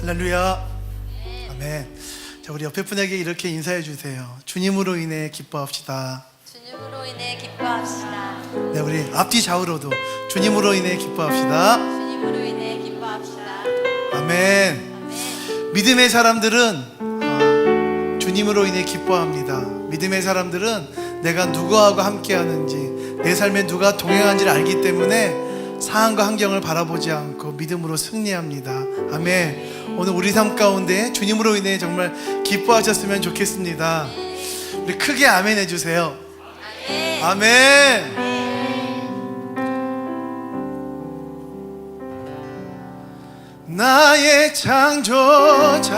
할렐루야. 아멘. 자, 우리 옆에 분에게 이렇게 인사해 주세요. 주님으로 인해 기뻐합시다. 주님으로 인해 기뻐합시다. 네, 우리 앞뒤 좌우로도 주님으로 인해 기뻐합시다. 주님으로 인해 기뻐합시다. 아멘. 아멘. 믿음의 사람들은 주님으로 인해 기뻐합니다. 믿음의 사람들은 내가 누구하고 함께 하는지, 내 삶에 누가 동행하는지를 알기 때문에 상황과 환경을 바라보지 않고 믿음으로 승리합니다. 아멘. 오늘 우리 삶 가운데 주님으로 인해 정말 기뻐하셨으면 좋겠습니다. 우리 크게 아멘 해주세요. 아멘. 나의 창조자,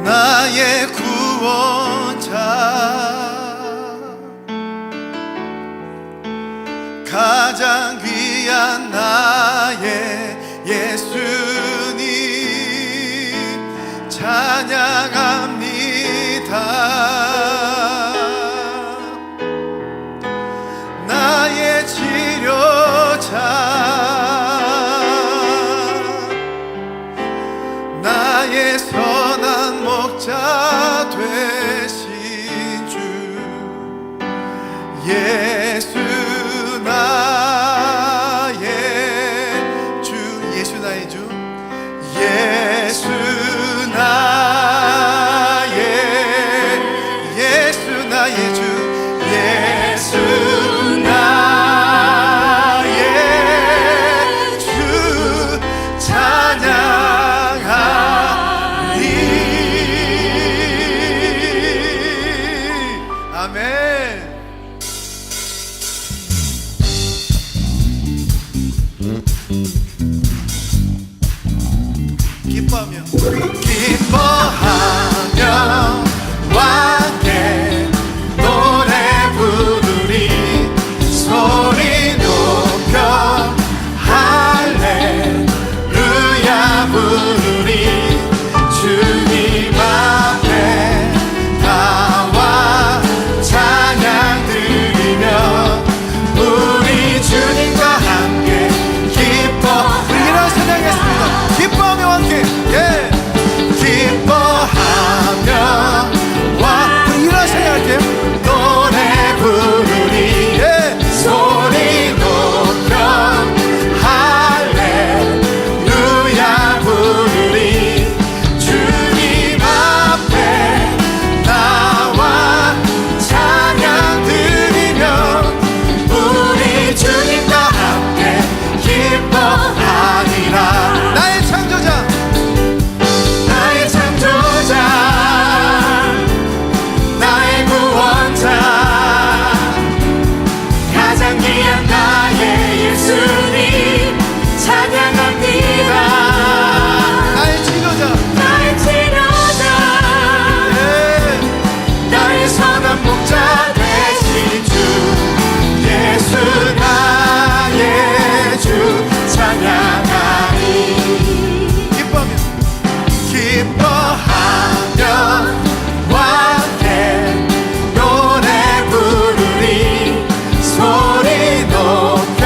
나의 구원자, 가장 귀한 나의 예수님 찬양합니다. 나의 치료자, 나의 선한 목자 되신 주 예수 나의 주, 예수 나의 주, 예수 나의, 예수 나의 주, 예수 나의 주 찬양하리. 아멘. 기뻐하며 함께 노래 부르리. 소리 높여 할렐루야 부르리. 주님 앞에 나와 찬양 드리며 우리 주님과 함께 기뻐. 우리 이런 찬양했습니다. 기뻐하며 함께, 예. 기뻐하며 와, 우리 이런 찬양할게요. 노래 부르리. 예. 소리 높여 할렐루야 부르리. 주님 앞에 나와 찬양 드리며 우리 주님과 함께 기뻐하리라. 나의 창조자, 나의 창조자, 나의 구원자, 가장 귀한 나의 예수님 찬양합니다. 나의 치료자, 나의 치료자, 예. 나의 선한 목자 되신 주 예수 나의 주 찬양하리. 기뻐하며 기뻐하며 함께 노래 부르리. 소리 높여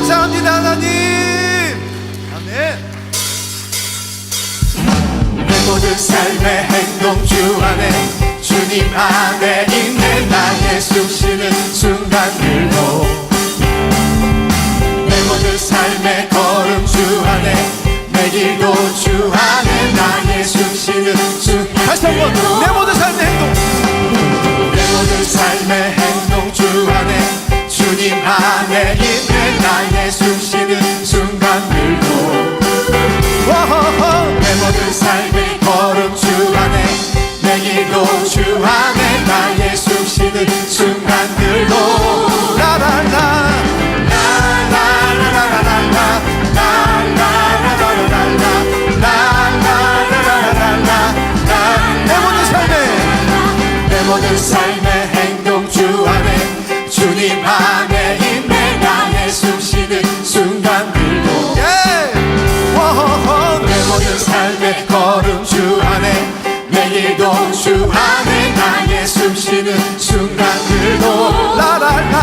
감사합니다 하나님. 아멘. 내 모든 삶의 행동 주 안에 주님 안에 있네. 나의 숨쉬는 순간들도 내 모든 삶의 걸음 주 안에 내 길도 주 안에 나의 숨쉬는 다시 한번 순간들도 내 모든 삶의 행동, 내 모든 삶의 행동 주 안에 주님 안에 있네. 나의 숨쉬는 순간들도 와하하. 내 모든 삶의 걸음 주 안에 내 길도 주 안에 나의 숨쉬는 순간들도 라라라 라라라라라라 내 모든 삶의 내 모든 삶의 행동 주 안에 주님 안에 있네. 나의 숨쉬는 순간들도 예. 와하하. 내 모든 삶의 걸음 주 안에 내 길도 주 안에 나의 숨쉬는 순간들도 라라라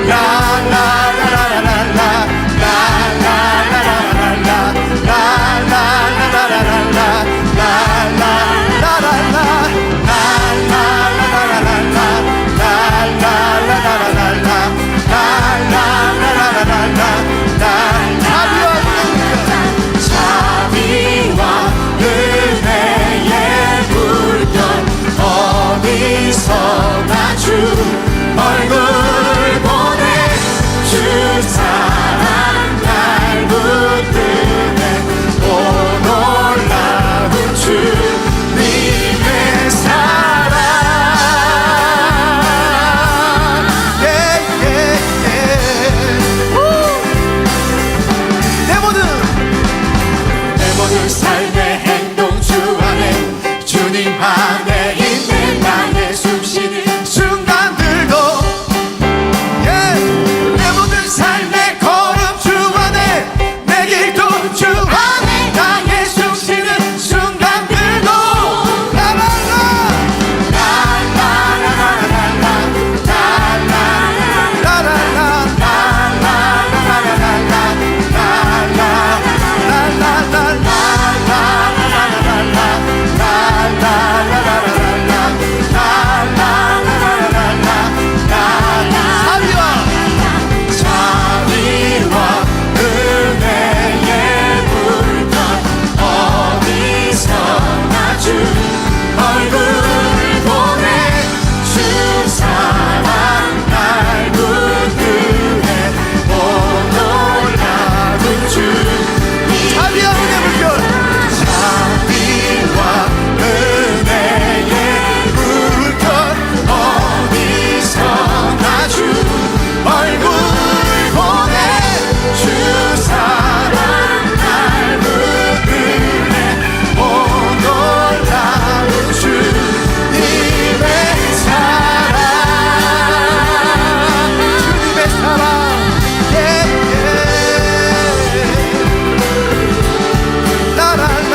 라라라라라라 라라라라라라 라라라라라라 라라라 자비와 은혜의 물결 어디서나 주 얼굴 보내 주 사랑 날 붙드네. 오 놀라운 주님의 사랑 내 모든 내 모든 삶의 행동 주 안에 주님 안에 있네. 나의 숨쉬는 순간들도 내 모든 삶의 걸음 주 안에 내 길도 주 안에 나의 숨쉬는 순간들도 라라라 라라라 자비와 은혜의 물결 어디서나 주 얼굴 보내 주 사랑 날 붙드네. 오 놀라운 주님 자비와 은혜 물결 자비와 은혜의 물결 어디서나 주 얼굴 보내 주 사랑 날 붙드네. 오 놀라운 주님의 사랑 주님의 사랑 라라라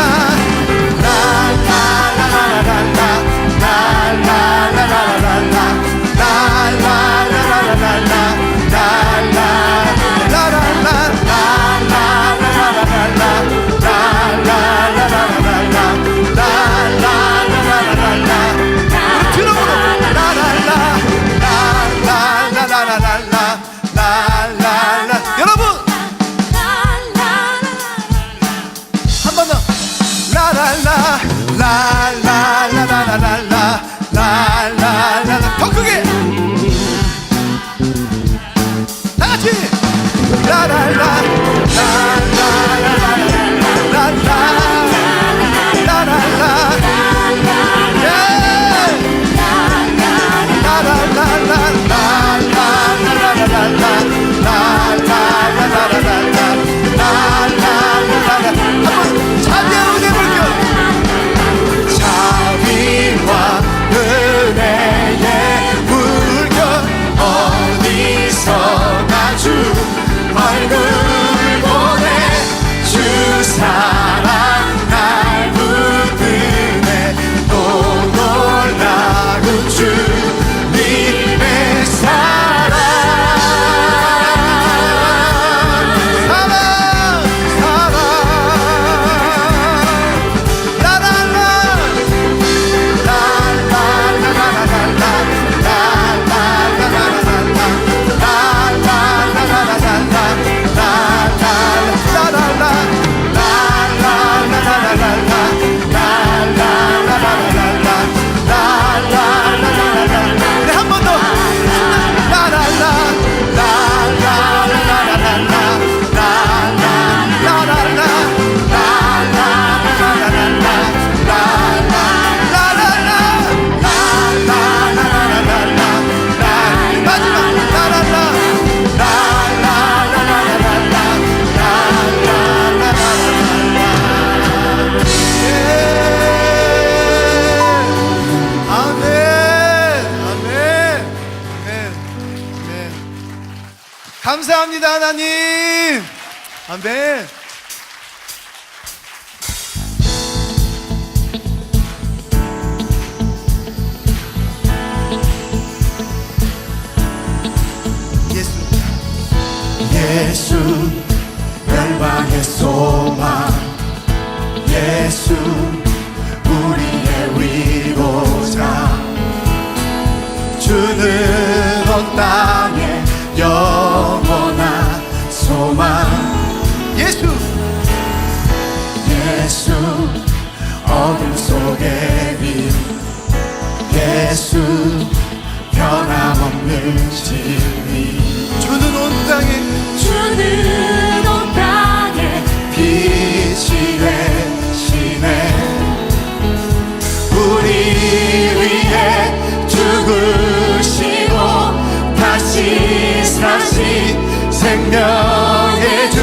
여러분 한 번 더 라라라 라라라라라라라 라라라라 더 크게 다 같이 라라라 자비와 은혜의 물결 어디서나 주 얼굴 보내 감사합니다, 하나님. 아멘. 예수. 예수 열방의 소망 예수 우리의 위로자 주는 온 땅에 영원한 소망 예수. 예수 어둠 속의 빛 예수 변함없는 진리 주는 온 땅에 주는 온 땅에 빛이 되시네 우리 위해 죽으시고 다시 사신 생명의 주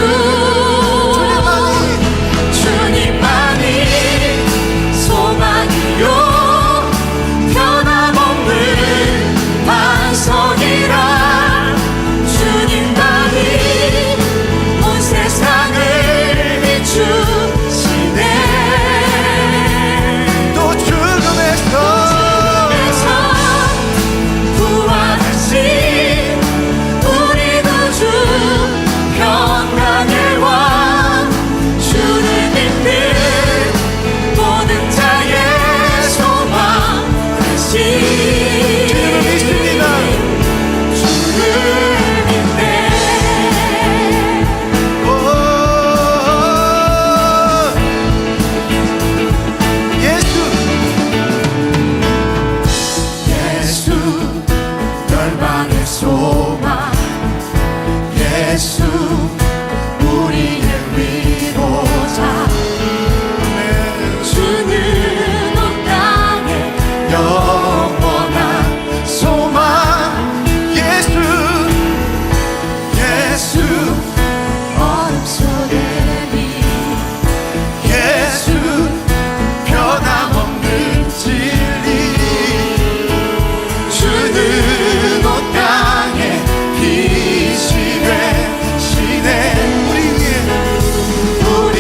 주님만이 소망이요 변함없는 반석이라 주님만이 온 세상을 비추시네 또 죽음에서 부활하신 우리 구주 평강의 왕 주를 믿는 모든 자의 소망 되신 주를 믿습니다. 주를 믿네 예수. 예수 열방의 소망 예수 우리의 위로자 주는 온 땅에 영원한 소망 예수. 예수 어둠 속의 빛 예수 변함없는 진리 주는 온 땅에 빛이 되시네 우리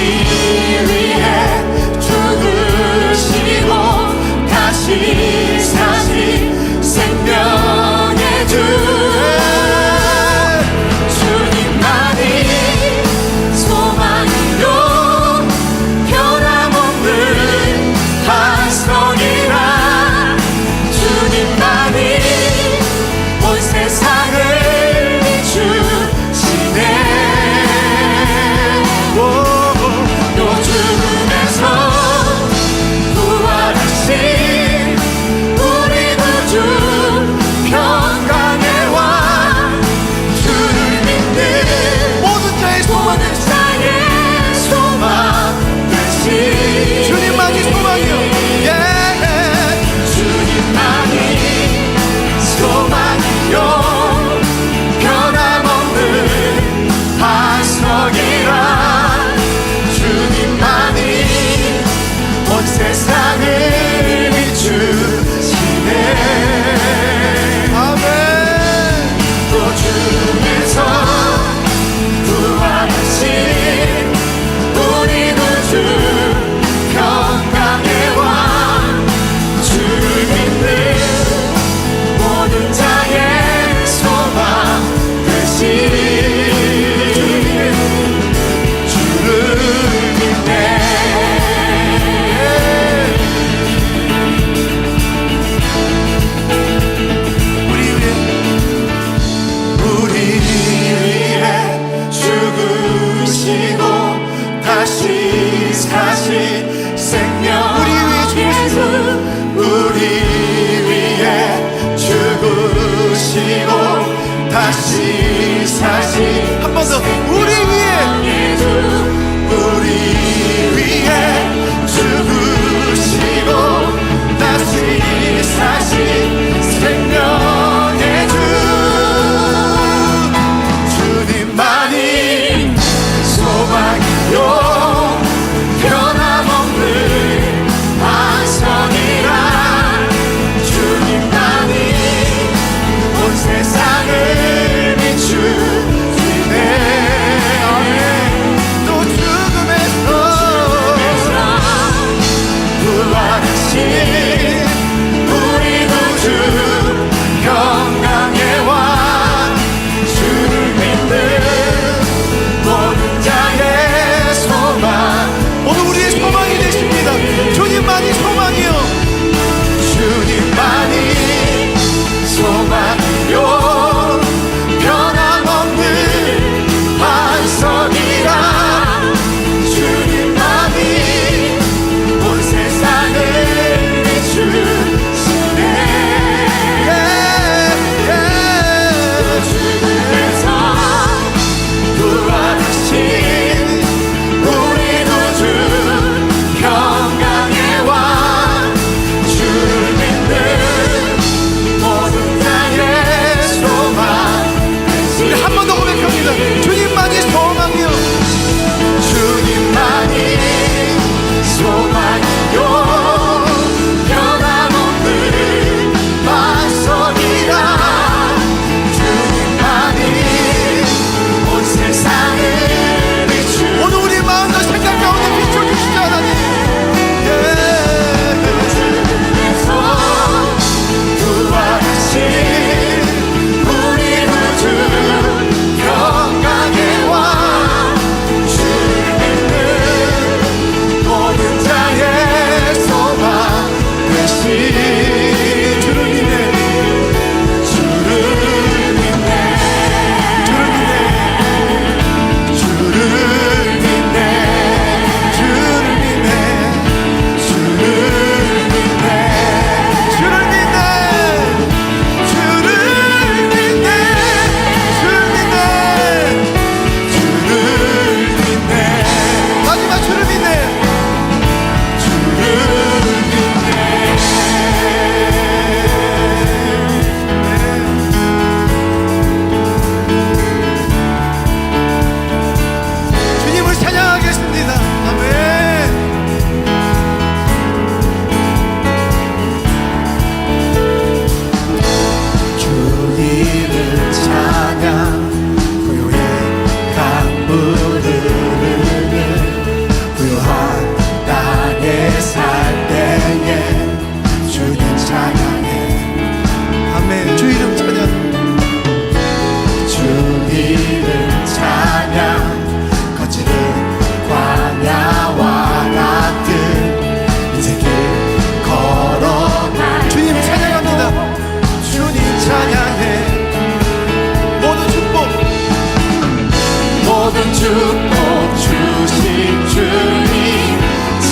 모든 축복 주신 주님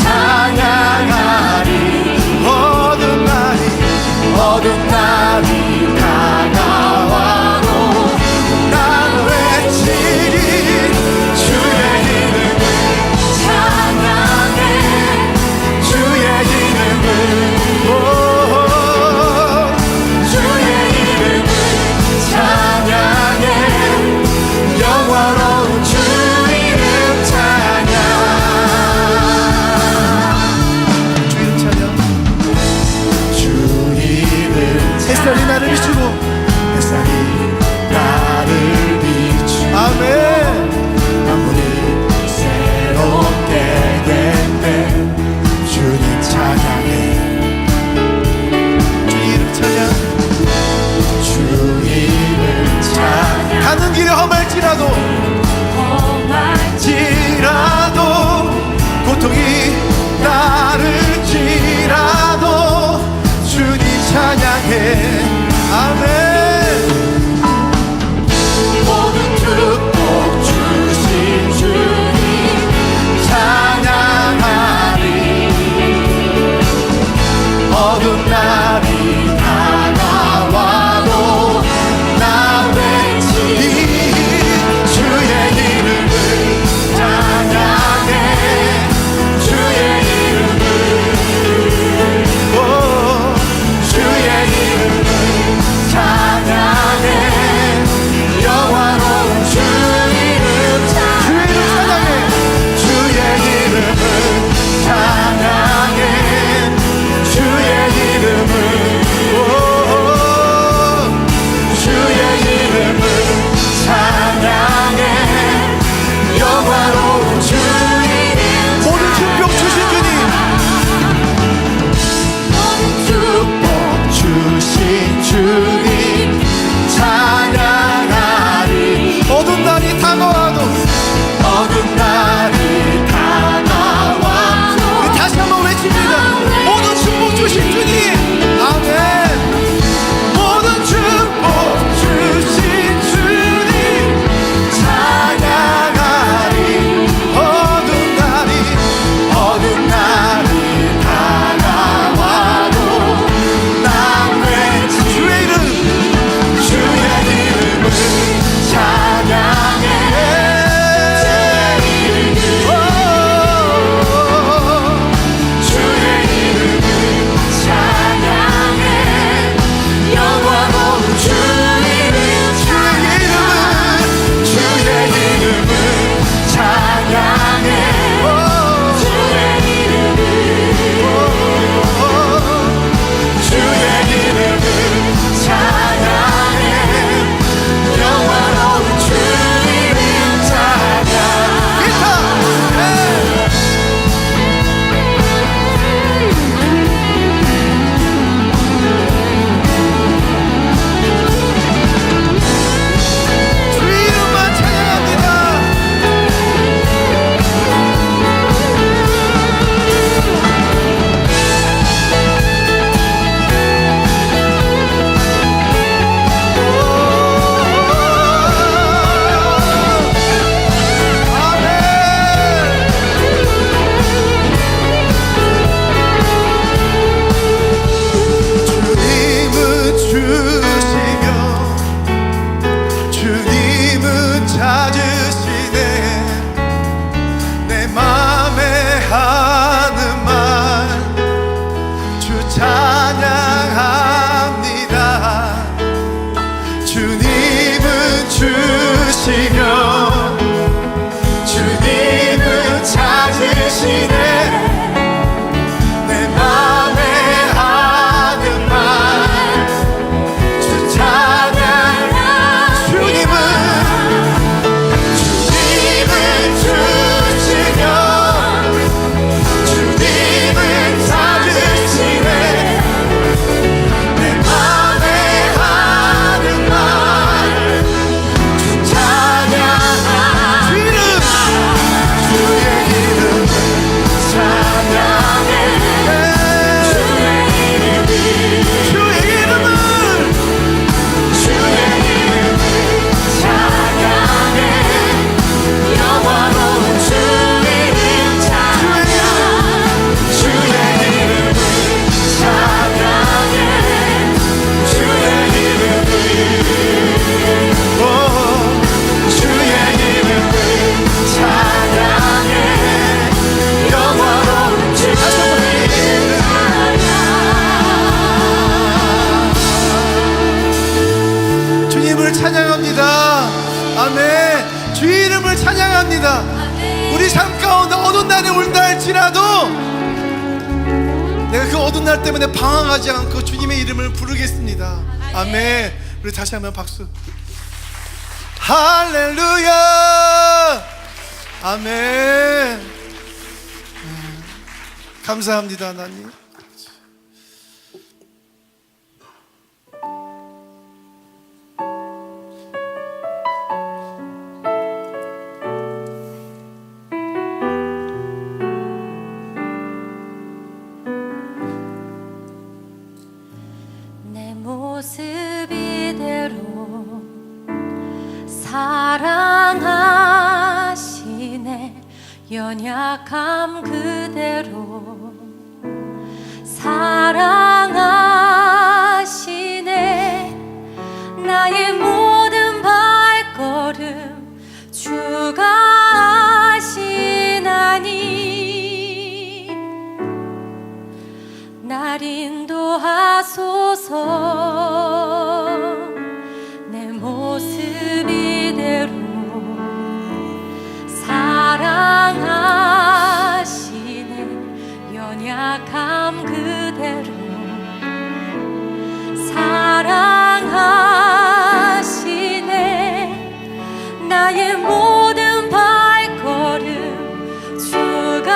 찬양하리. 어두운 날이 다가와도 난 외치리. 주의 이름을 찬양해. 주의 이름을 주의 이름을 찬양해. 영원로운 주 이름 찬양. 주 이름 찬양. 주 이름 햇살이 나를 비추고 햇살이 나를 비추고 아멘. 만물이 새롭게 될 때 주님 찬양해. 주 이름 찬양. 주 이름 찬양. 가는 길에 험할지라도 고통이 나를 지라도 주님 찬양해. 아멘. 모든 축복 주신 주님 찬양하리. 어두운 날이 다가와도 나 외치리. 주의 주님을 찬양합니다. 우리 삶 가운데 어두운 날이 온다 할지라도 내가 그 어두운 날 때문에 방황하지 않고 주님의 이름을 부르겠습니다. 아멘. 우리 다시 한번 박수. 할렐루야. 아멘. 감사합니다 하나님. 내 모습 이대로 사랑하시네. 연약함 그대로 사랑하시네. 나의 모든 발걸음 주가 하시나니 날 인도하소서. 내 모습 이대로 사랑하시네. 연약함 그대로 사랑하시네. 나의 모든 발걸음 주가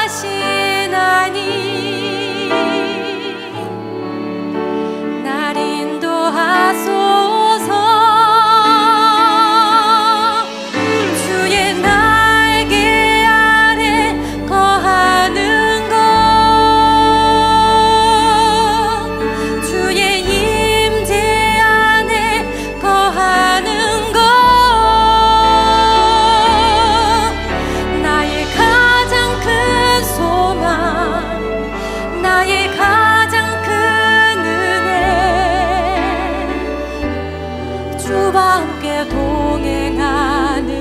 하시나니 날 인도하소서. 주의 날개 아래 거하는 것, 주의 임재 안에 거하는 것, 나의 가장 큰 소망, 나의 가장 큰 은혜, 주와 함께 동행하느니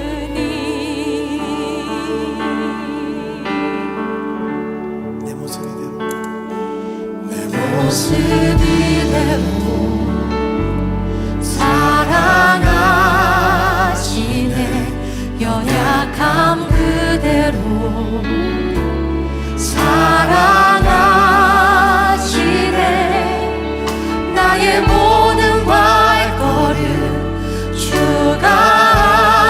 내 모습 이대로 내 모습 이대로 사랑하시네. 연약함 그대로 사랑하시네. 나의 모든 발걸음 주가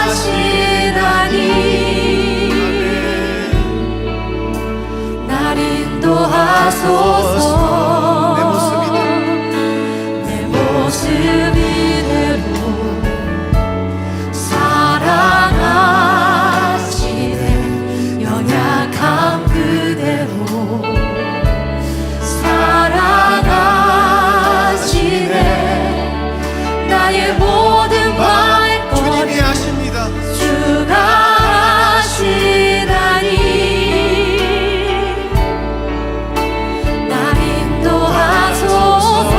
하시나니 날 인도하소서. 내 모습 이대로 사랑하시네. 연약함 그대로 사랑하시네. 나의 모든 발걸음 주님이 하십니다. 주가 하시나니 날 인도하소서.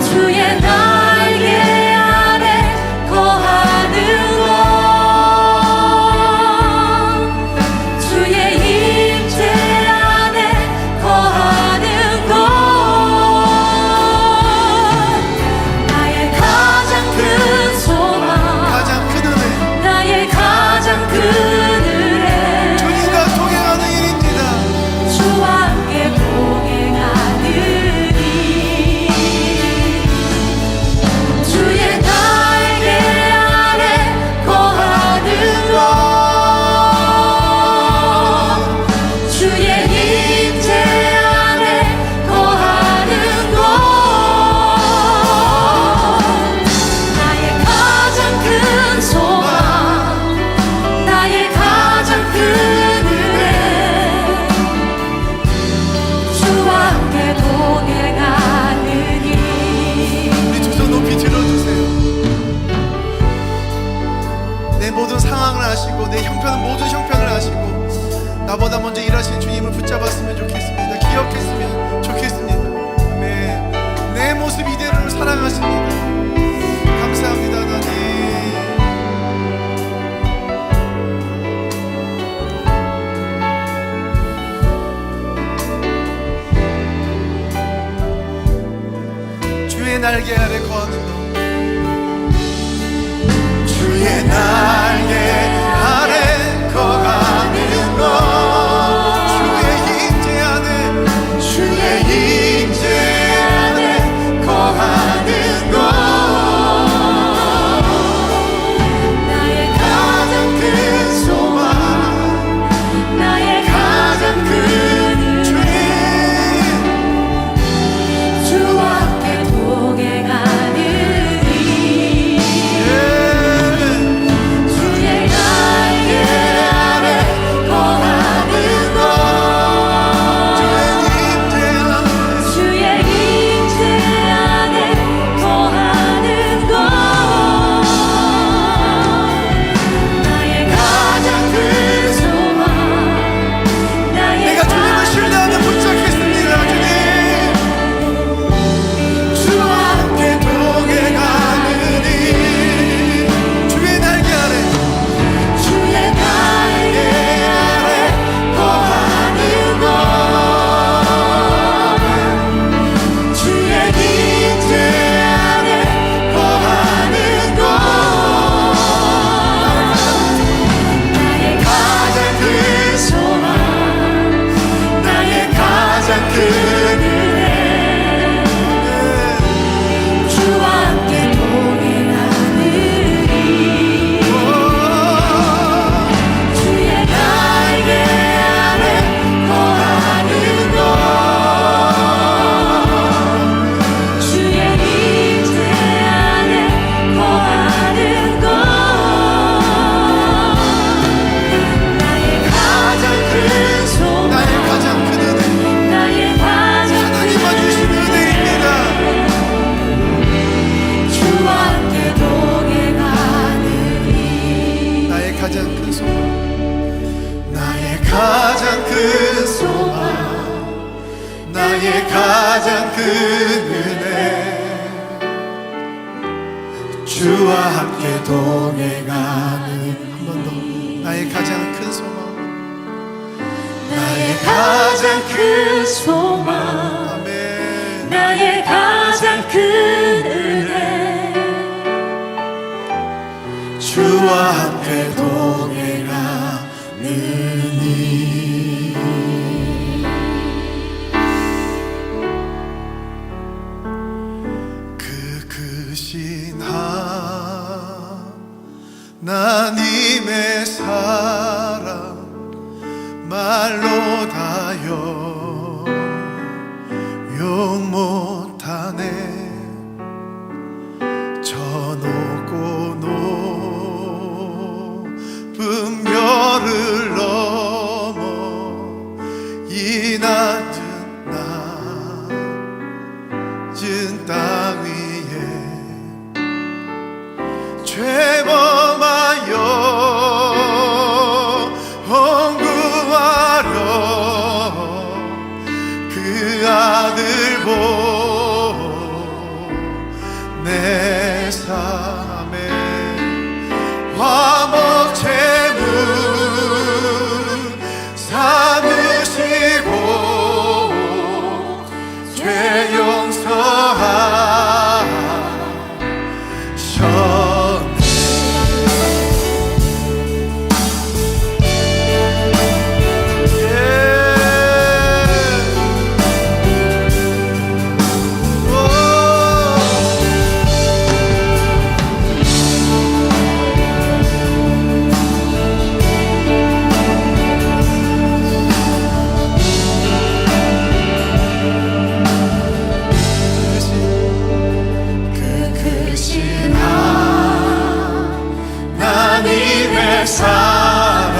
주의 날개 아래 거하는 것, 주의 임재 안에 거하는 것, 나의 가장 큰 소망, 가장 큰 은혜, 나의 가장 큰 은혜, 주님과 동행하는 일입니다. 주와 함께 동행하느니 주의 날개 아래 거하는 것, 주의 임재 안에 거하는 것, 나의 가장 큰 소망, 나의 가장 큰 은혜, 주와 함께 동행하느니 우리 두 손 높이 들어주세요. 내 모든 상황을 아시고 내 형편은 모든 형편을 아시고 나보다 먼저 일하신 주님을 붙잡았으면 좋겠습니다. 기억했으면 좋겠습니다. 아멘. 내 모습 이대로를 사랑하십니다. 감사합니다 하나님. 주의 날개 아래 거하는 것, 나의 가장 큰 은혜 주와 함께 동행하는 한 번 더. 나의 가장 큰 소망. 나의 가장 큰 소망 아멘. 나의 가장 큰 은혜 주와 함께 동행하느니 그 크신 하나님의 사랑 말로 다 용 못하네. 저 높고 높은 별을 넘어 이 낮은 땅 위에 죄범하여 헌구하려 그 아들 보내사매 화목제물 삼으시고 죄 용서하셨네. 하나님의 사랑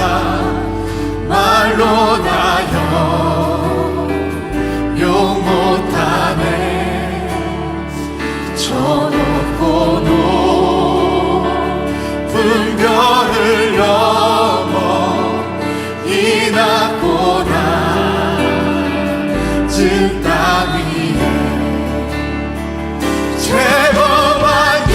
말로 나요 용 못하네. 저 높고 높은 별을 넘어 이 낮고 낮은 땅 위에 죄범하여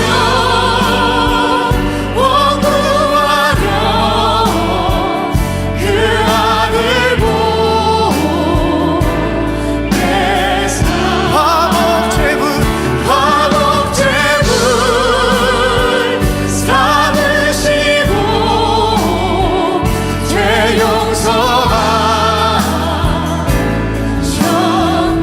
용서하셨네.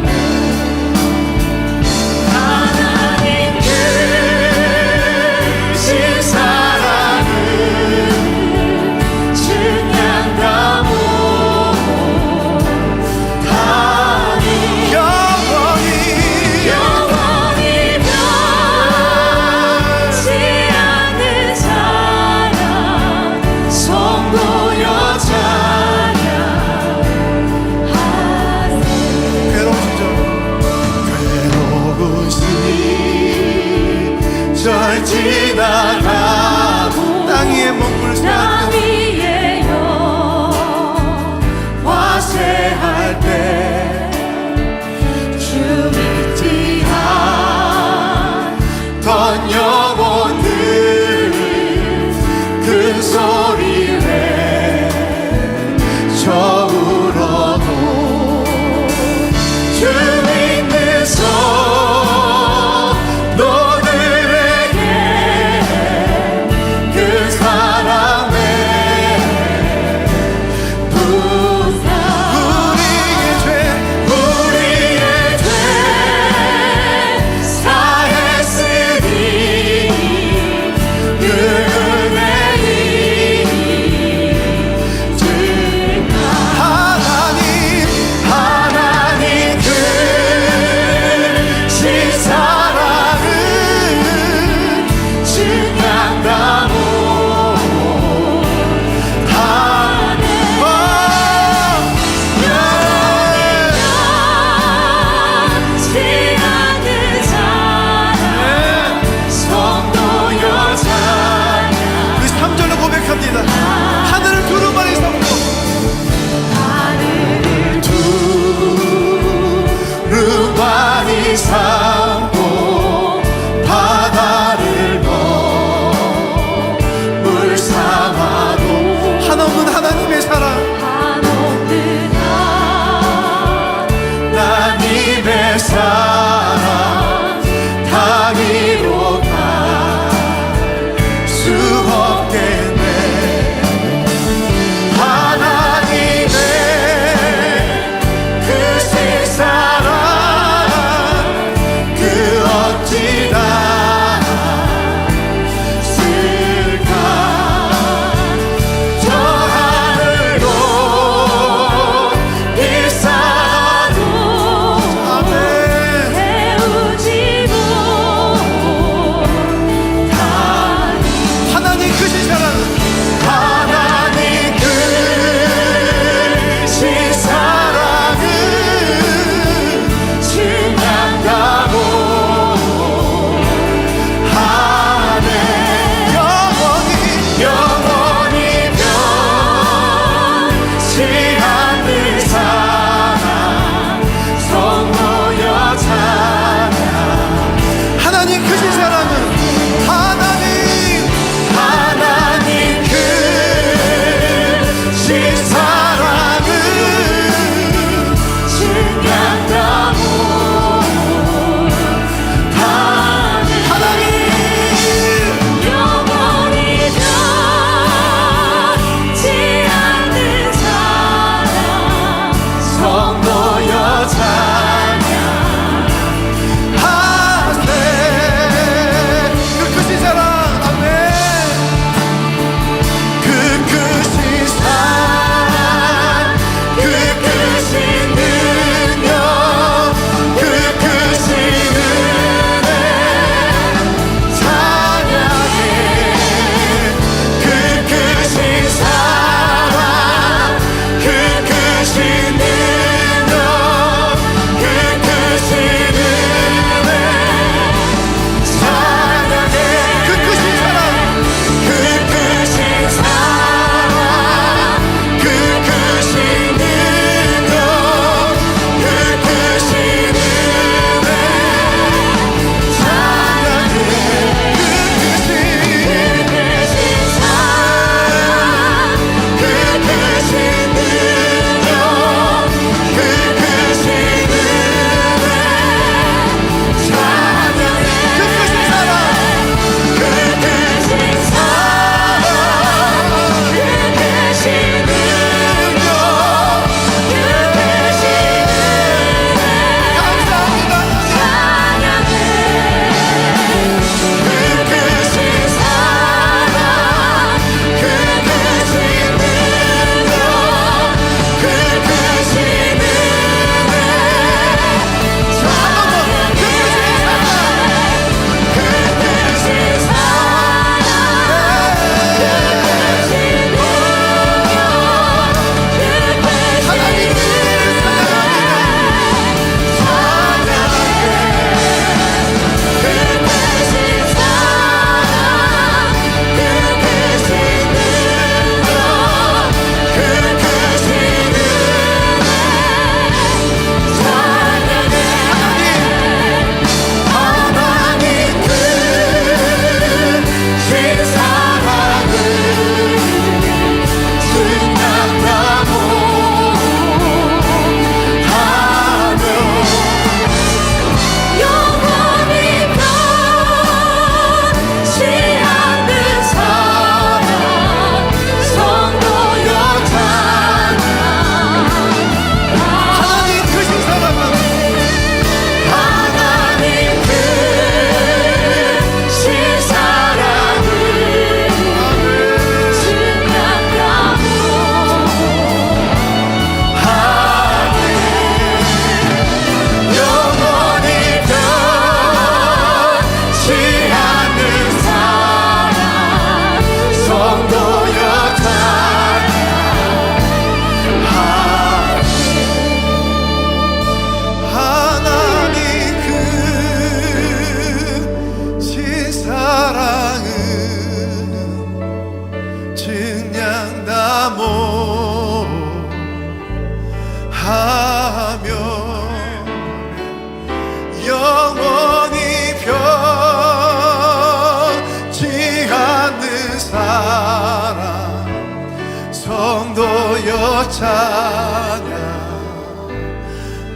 찬양.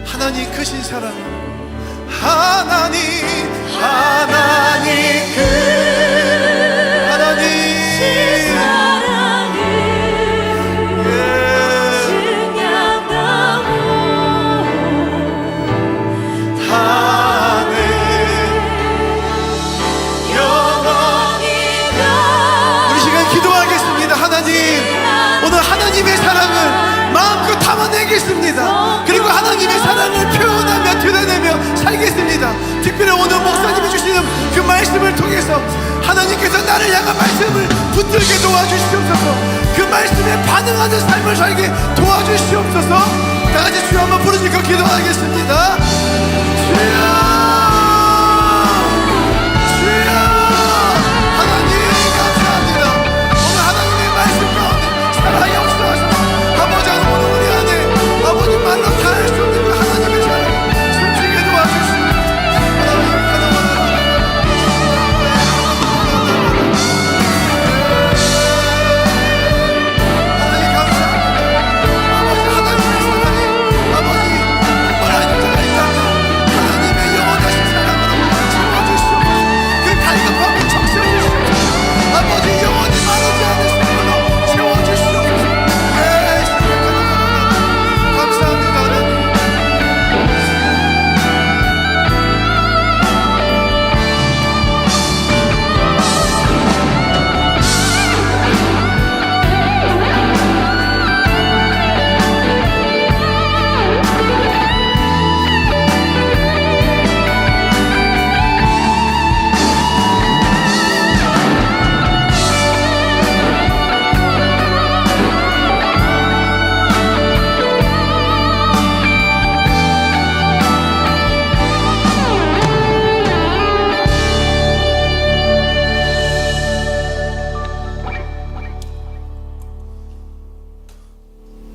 하나님 크신 사랑, 하나님 그 하나님 사랑을 증량하고 하네 영원히 우리 시간 기도하겠습니다. 하나님, 오늘 하나님의 사랑을 마음껏 담아내겠습니다. 그리고 하나님의 사랑을 표현하며 드러내며 살겠습니다. 특별히 오늘 목사님이 주시는 그 말씀을 통해서 하나님께서 나를 향한 말씀을 붙들게 도와주시옵소서. 그 말씀에 반응하는 삶을 살게 도와주시옵소서. 다 같이 주여 한번 부르짖고 기도하겠습니다. 주여, 하나님 감사합니다. 오늘 하나님의 말씀 가운데 살아 역사하시고 아버지 오늘 우리 안에 아버지 말로 다 할 수 없는 그 하나님의 사랑 숨쉬게 도와주시고 하나님 감사합니다. 아버지 하나님의 사랑이 아버지 하나님 자가 있다면 하나님의 영원하신 사랑으로 채워주시옵소서. 그 갈급함을 적셔주시옵소서. 아버지 영원히 마르지 않는 사랑으로 채워주시옵소서. 감사합니다. 하나님.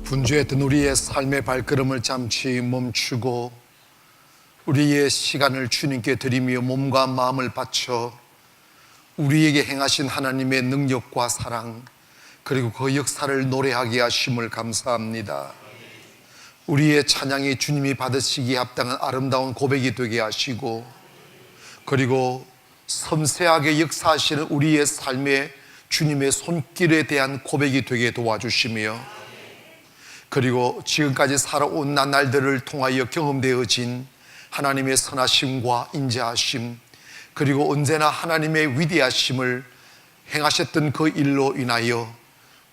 분주했던 우리의 삶의 발걸음을 잠시 멈추고 우리의 시간을 주님께 드리며 몸과 마음을 바쳐 우리에게 행하신 하나님의 능력과 사랑 그리고 그 역사를 노래하게 하심을 감사합니다. 우리의 찬양이 주님이 받으시기에 합당한 아름다운 고백이 되게 하시고 그리고 섬세하게 역사하시는 우리의 삶에 주님의 손길에 대한 고백이 되게 도와주시며 그리고 지금까지 살아온 나날들을 통하여 경험되어진 하나님의 선하심과 인자하심 그리고 언제나 하나님의 위대하심을 행하셨던 그 일로 인하여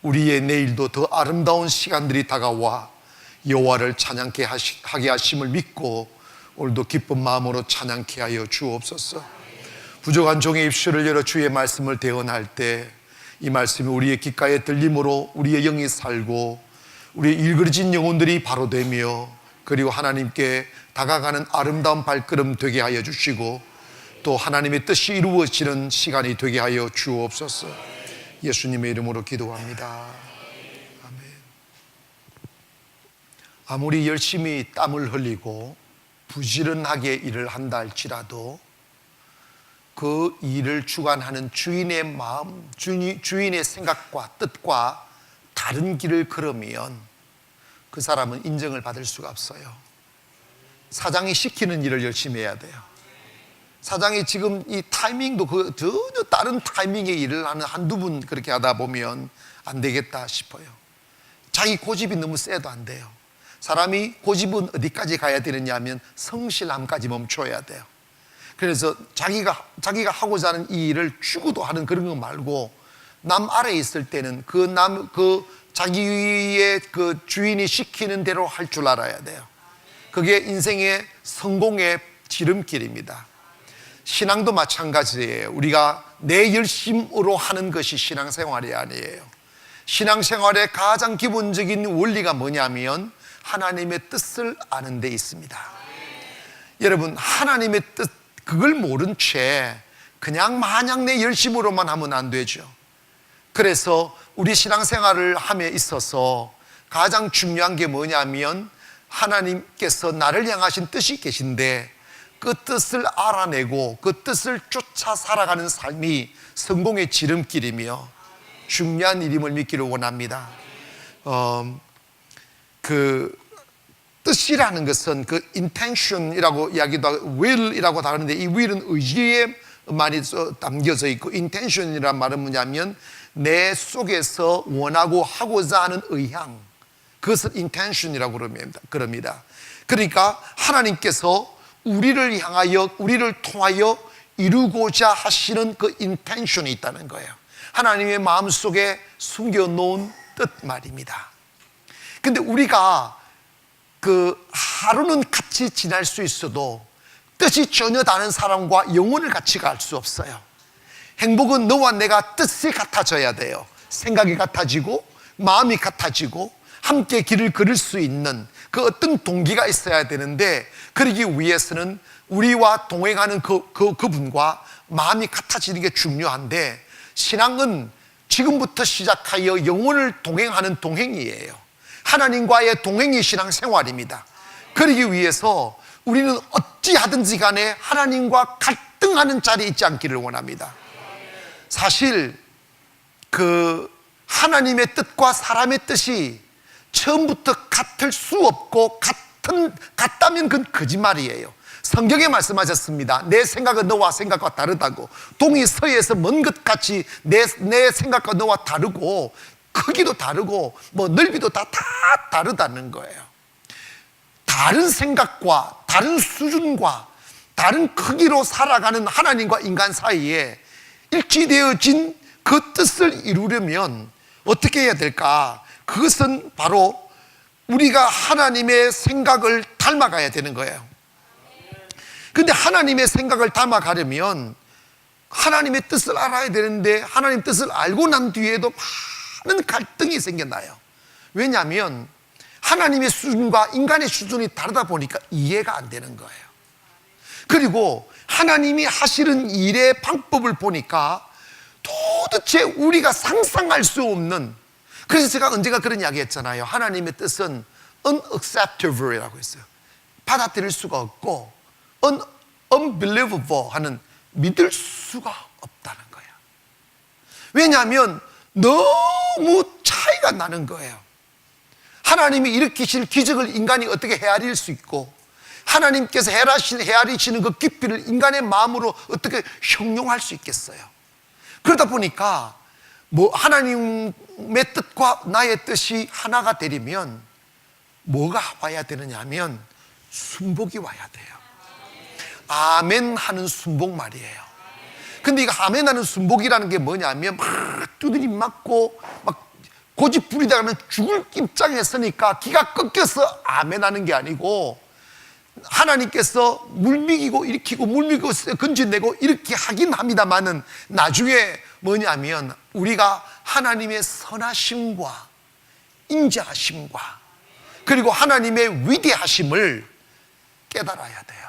우리의 내일도 더 아름다운 시간들이 다가와 여호와를 찬양케 하게 하심을 믿고 오늘도 기쁜 마음으로 찬양케 하여 주옵소서. 부족한 종의 입술을 열어 주의 말씀을 대언할 때 이 말씀이 우리의 귓가에 들림으로 우리의 영이 살고 우리의 일그러진 영혼들이 바로 되며 그리고 하나님께 다가가는 아름다운 발걸음 되게 하여 주시고 또 하나님의 뜻이 이루어지는 시간이 되게 하여 주옵소서. 예수님의 이름으로 기도합니다. 아멘. 아무리 열심히 땀을 흘리고 부지런하게 일을 한다 할지라도 그 일을 주관하는 주인의 마음, 주인의 생각과 뜻과 다른 길을 걸으면 그 사람은 인정을 받을 수가 없어요. 사장이 시키는 일을 열심히 해야 돼요. 사장이 지금 이 타이밍도 그 전혀 다른 타이밍의 일을 하는 한두 분 그렇게 하다 보면 안 되겠다 싶어요. 자기 고집이 너무 세도 안 돼요. 사람이 고집은 어디까지 가야 되느냐 하면 성실함까지 멈춰야 돼요. 그래서 자기가 하고자 하는 이 일을 죽어도 하는 그런 거 말고 남 아래에 있을 때는 자기의 그 주인이 시키는 대로 할 줄 알아야 돼요. 그게 인생의 성공의 지름길입니다. 신앙도 마찬가지예요. 우리가 내 열심으로 하는 것이 신앙생활이 아니에요. 신앙생활의 가장 기본적인 원리가 뭐냐면 하나님의 뜻을 아는 데 있습니다. 여러분, 하나님의 뜻 그걸 모른 채 그냥 마냥 내 열심으로만 하면 안 되죠. 그래서 우리 신앙생활을 함에 있어서 가장 중요한 게 뭐냐면 하나님께서 나를 향하신 뜻이 계신데 그 뜻을 알아내고 그 뜻을 쫓아 살아가는 삶이 성공의 지름길이며 중요한 일임을 믿기를 원합니다. 그 뜻이라는 것은 그 intention이라고 이야기도 하고 will이라고 다 하는데, 이 will은 의지에 많이 담겨져 있고, intention이란 말은 뭐냐면 내 속에서 원하고 하고자 하는 의향, 그것을 intention이라고 그럽니다. 그러니까 하나님께서 우리를 향하여, 우리를 통하여 이루고자 하시는 그 intention이 있다는 거예요. 하나님의 마음속에 숨겨놓은 뜻 말입니다. 근데 우리가 그 하루는 같이 지날 수 있어도 뜻이 전혀 다른 사람과 영원을 같이 갈 수 없어요. 행복은 너와 내가 뜻이 같아져야 돼요. 생각이 같아지고 마음이 같아지고 함께 길을 걸을 수 있는 그 어떤 동기가 있어야 되는데, 그러기 위해서는 우리와 동행하는 그분과 마음이 같아지는 게 중요한데, 신앙은 지금부터 시작하여 영원을 동행하는 동행이에요. 하나님과의 동행이 신앙생활입니다. 그러기 위해서 우리는 어찌하든지 간에 하나님과 갈등하는 자리에 있지 않기를 원합니다. 사실 그 하나님의 뜻과 사람의 뜻이 처음부터 같을 수 없고, 같다면 그건 거짓말이에요. 성경에 말씀하셨습니다. 내 생각은 너와 생각과 다르다고. 동이 서에서 먼 것 같이 내 생각과 너와 다르고, 크기도 다르고 뭐 넓이도 다 다르다는 거예요. 다른 생각과 다른 수준과 다른 크기로 살아가는 하나님과 인간 사이에 일치되어진 그 뜻을 이루려면 어떻게 해야 될까? 그것은 바로 우리가 하나님의 생각을 닮아가야 되는 거예요. 근데 하나님의 생각을 닮아가려면 하나님의 뜻을 알아야 되는데, 하나님 뜻을 알고 난 뒤에도 많은 갈등이 생겨나요. 왜냐하면 하나님의 수준과 인간의 수준이 다르다 보니까 이해가 안 되는 거예요. 그리고 하나님이 하시는 일의 방법을 보니까 도대체 우리가 상상할 수 없는, 그래서 제가 언젠가 그런 이야기 했잖아요. 하나님의 뜻은 unacceptable이라고 했어요. 받아들일 수가 없고, unbelievable 하는, 믿을 수가 없다는 거예요. 왜냐하면 너무 차이가 나는 거예요. 하나님이 일으키실 기적을 인간이 어떻게 헤아릴 수 있고, 하나님께서 헤아리시는 그 깊이를 인간의 마음으로 어떻게 형용할 수 있겠어요? 그러다 보니까 뭐 하나님의 뜻과 나의 뜻이 하나가 되려면 뭐가 와야 되느냐 하면 순복이 와야 돼요. 아멘 하는 순복 말이에요. 근데 이거 아멘 하는 순복이라는 게 뭐냐면 막 두드림 맞고 막 고집 부리다가는 죽을 입장에 서니까 기가 꺾여서 아멘 하는 게 아니고, 하나님께서 물미기고 일으키고 물미고 건져내고 이렇게 하긴 합니다만은 나중에 뭐냐면 우리가 하나님의 선하심과 인자하심과 그리고 하나님의 위대하심을 깨달아야 돼요.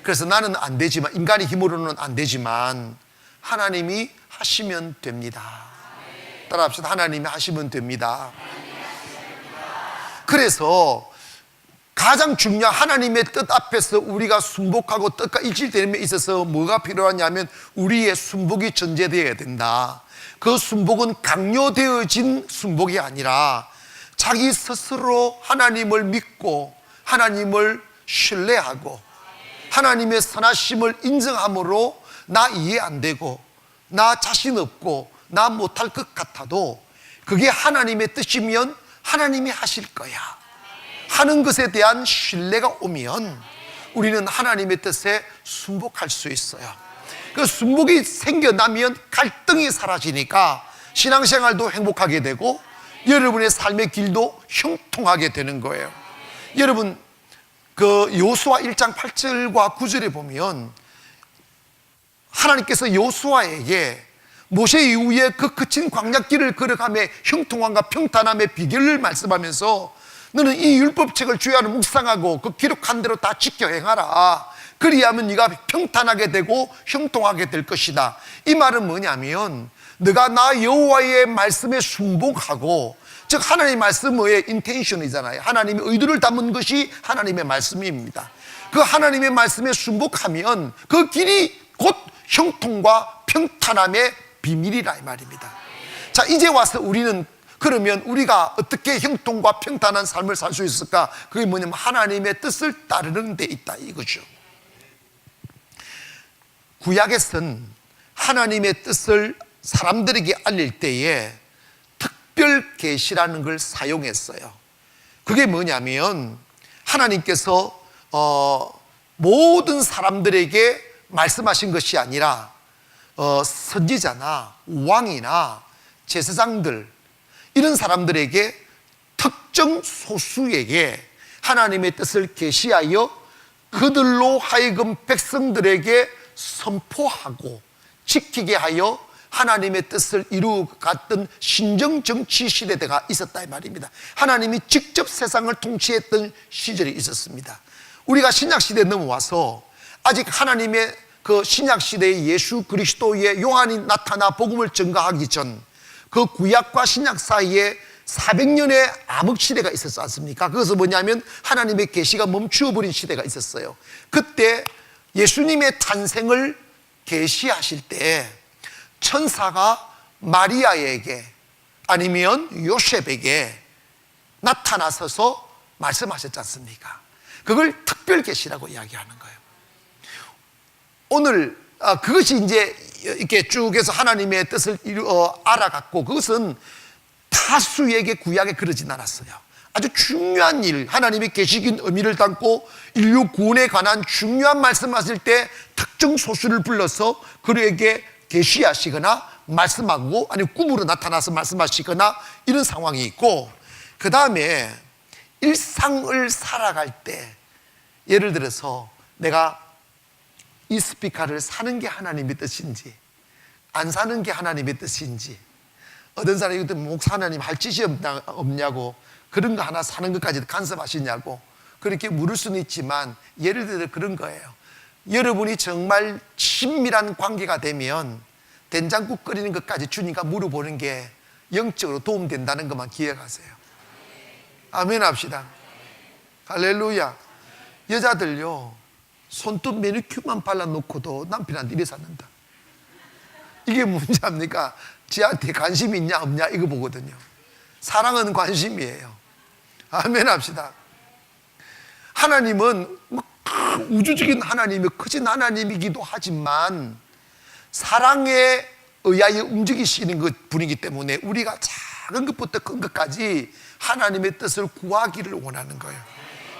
그래서 나는 안 되지만, 인간의 힘으로는 안 되지만 하나님이 하시면 됩니다. 따라합시다. 하나님이 하시면 됩니다. 그래서 가장 중요한 하나님의 뜻 앞에서 우리가 순복하고 뜻과 일치되는 데 있어서 뭐가 필요하냐면 우리의 순복이 전제되어야 된다. 그 순복은 강요되어진 순복이 아니라 자기 스스로 하나님을 믿고 하나님을 신뢰하고 하나님의 선하심을 인정함으로 나 이해 안 되고 나 자신 없고 나 못할 것 같아도 그게 하나님의 뜻이면 하나님이 하실 거야 하는 것에 대한 신뢰가 오면 우리는 하나님의 뜻에 순복할 수 있어요. 그 순복이 생겨나면 갈등이 사라지니까 신앙생활도 행복하게 되고 여러분의 삶의 길도 형통하게 되는 거예요. 여러분 그 여호수아 1장 8절과 9절에 보면 하나님께서 여호수아에게 모세 이후에 그 거친 광야길을 걸어가며 형통함과 평탄함의 비결을 말씀하면서 너는 이 율법책을 주야로 묵상하고 그 기록한 대로 다 지켜 행하라. 그리하면 네가 평탄하게 되고 형통하게 될 것이다. 이 말은 뭐냐면 너가 나 여호와의 말씀에 순복하고, 즉 하나님의 말씀의 인텐션이잖아요. 하나님의 의도를 담은 것이 하나님의 말씀입니다. 그 하나님의 말씀에 순복하면 그 길이 곧 형통과 평탄함의 비밀이라 이 말입니다. 자, 이제 와서 우리는 그러면 우리가 어떻게 형통과 평탄한 삶을 살 수 있을까? 그게 뭐냐면 하나님의 뜻을 따르는 데 있다 이거죠. 구약에서는 하나님의 뜻을 사람들에게 알릴 때에 특별 계시라는 걸 사용했어요. 그게 뭐냐면 하나님께서 모든 사람들에게 말씀하신 것이 아니라 선지자나 왕이나 제사장들 이런 사람들에게 특정 소수에게 하나님의 뜻을 계시하여 그들로 하여금 백성들에게 선포하고 지키게 하여 하나님의 뜻을 이루어갔던 신정정치 시대가 있었다 이 말입니다. 하나님이 직접 세상을 통치했던 시절이 있었습니다. 우리가 신약시대에 넘어와서 아직 하나님의 그 신약시대의 예수 그리스도의 요한이 나타나 복음을 전가하기 전 그 구약과 신약 사이에 400년의 암흑시대가 있었지 않습니까? 그것은 뭐냐면 하나님의 계시가 멈추어버린 시대가 있었어요. 그때 예수님의 탄생을 계시하실 때 천사가 마리아에게 아니면 요셉에게 나타나서서 말씀하셨지 않습니까? 그걸 특별 계시라고 이야기하는 거예요. 오늘 그것이 이제 이렇게 쭉 해서 하나님의 뜻을 알아갔고, 그것은 다수에게 구약에 그러진 않았어요. 아주 중요한 일, 하나님의 계시긴 의미를 담고 인류 구원에 관한 중요한 말씀하실 때 특정 소수를 불러서 그에게 계시하시거나 말씀하고, 아니면 꿈으로 나타나서 말씀하시거나 이런 상황이 있고, 그 다음에 일상을 살아갈 때 예를 들어서 내가 이 스피커를 사는 게 하나님의 뜻인지 안 사는 게 하나님의 뜻인지, 어떤 사람이 목사 하나님 할 짓이 없냐고, 그런 거 하나 사는 것까지 간섭하시냐고 그렇게 물을 수는 있지만, 예를 들어 그런 거예요. 여러분이 정말 친밀한 관계가 되면 된장국 끓이는 것까지 주님과 물어보는 게 영적으로 도움된다는 것만 기억하세요. 아멘 합시다. 할렐루야. 여자들요, 손톱 매니큐어만 발라놓고도 남편한테 이래 샀는다. 이게 문제입니까? 지한테 관심이 있냐 없냐 이거 보거든요. 사랑은 관심이에요. 아멘 합시다. 하나님은 우주적인 하나님이 크신 하나님이기도 하지만 사랑에 의하여 움직이시는 것 분이기 때문에 우리가 작은 것부터 큰 것까지 하나님의 뜻을 구하기를 원하는 거예요.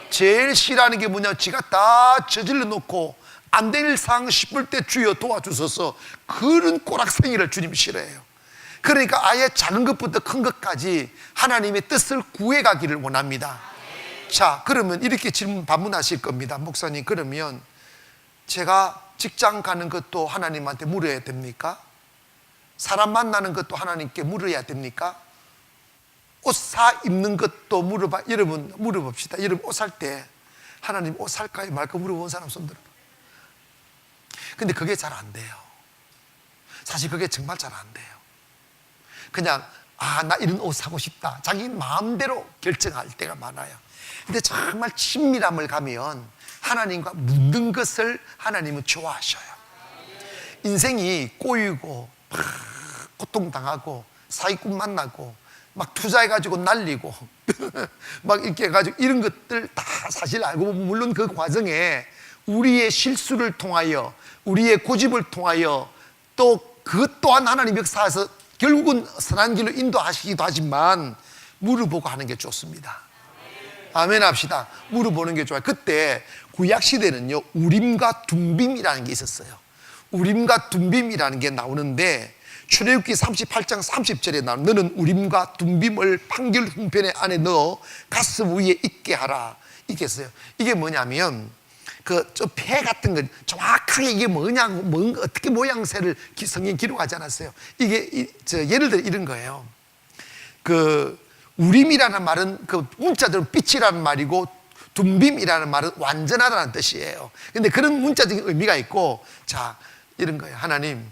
제일 싫어하는 게 뭐냐, 지가 다 저질러 놓고 안 될 상 싶을 때 주여 도와주소서, 그런 꼬락생이를 주님이 싫어해요. 그러니까 아예 작은 것부터 큰 것까지 하나님의 뜻을 구해가기를 원합니다. 자, 그러면 이렇게 반문하실 겁니다. 목사님, 그러면 제가 직장 가는 것도 하나님한테 물어야 됩니까? 사람 만나는 것도 하나님께 물어야 됩니까? 옷 사 입는 것도 여러분 물어봅시다. 여러분 옷 살 때 하나님 옷 살까요 말까 물어본 사람 손 들어봐. 근데 그게 잘 안 돼요. 사실 그게 정말 잘 안 돼요. 그냥 나 이런 옷 사고 싶다, 자기 마음대로 결정할 때가 많아요. 근데 정말 친밀함을 가면 하나님과 묻는 것을 하나님은 좋아하셔요. 인생이 꼬이고 막 고통당하고 사기꾼 만나고 막 투자해가지고 날리고 막 이렇게 해가지고 이런 것들 다 사실 알고 보면 물론 그 과정에 우리의 실수를 통하여 우리의 고집을 통하여 또 그것 또한 하나님 역사에서 결국은 선한 길로 인도하시기도 하지만 물어보고 하는 게 좋습니다. 아멘 합시다. 물어보는 게 좋아요. 그때 구약시대는요, 우림과 둠빔이라는 게 있었어요. 우림과 둠빔이라는 게 나오는데 출애굽기 38장 30절에 나오는, 너는 우림과 둠빔을 판결 흉편에 안에 넣어 가슴 위에 있게 하라, 이게 있어요. 이게 뭐냐면 폐 같은 거 정확하게 이게 뭐냐고 어떻게 모양새를 성경 기록하지 않았어요. 이게 예를 들어 이런 거예요. 우림이라는 말은 그 문자대로 빛이라는 말이고 둠빔이라는 말은 완전하다는 뜻이에요. 근데 그런 문자적인 의미가 있고, 자, 이런 거예요. 하나님,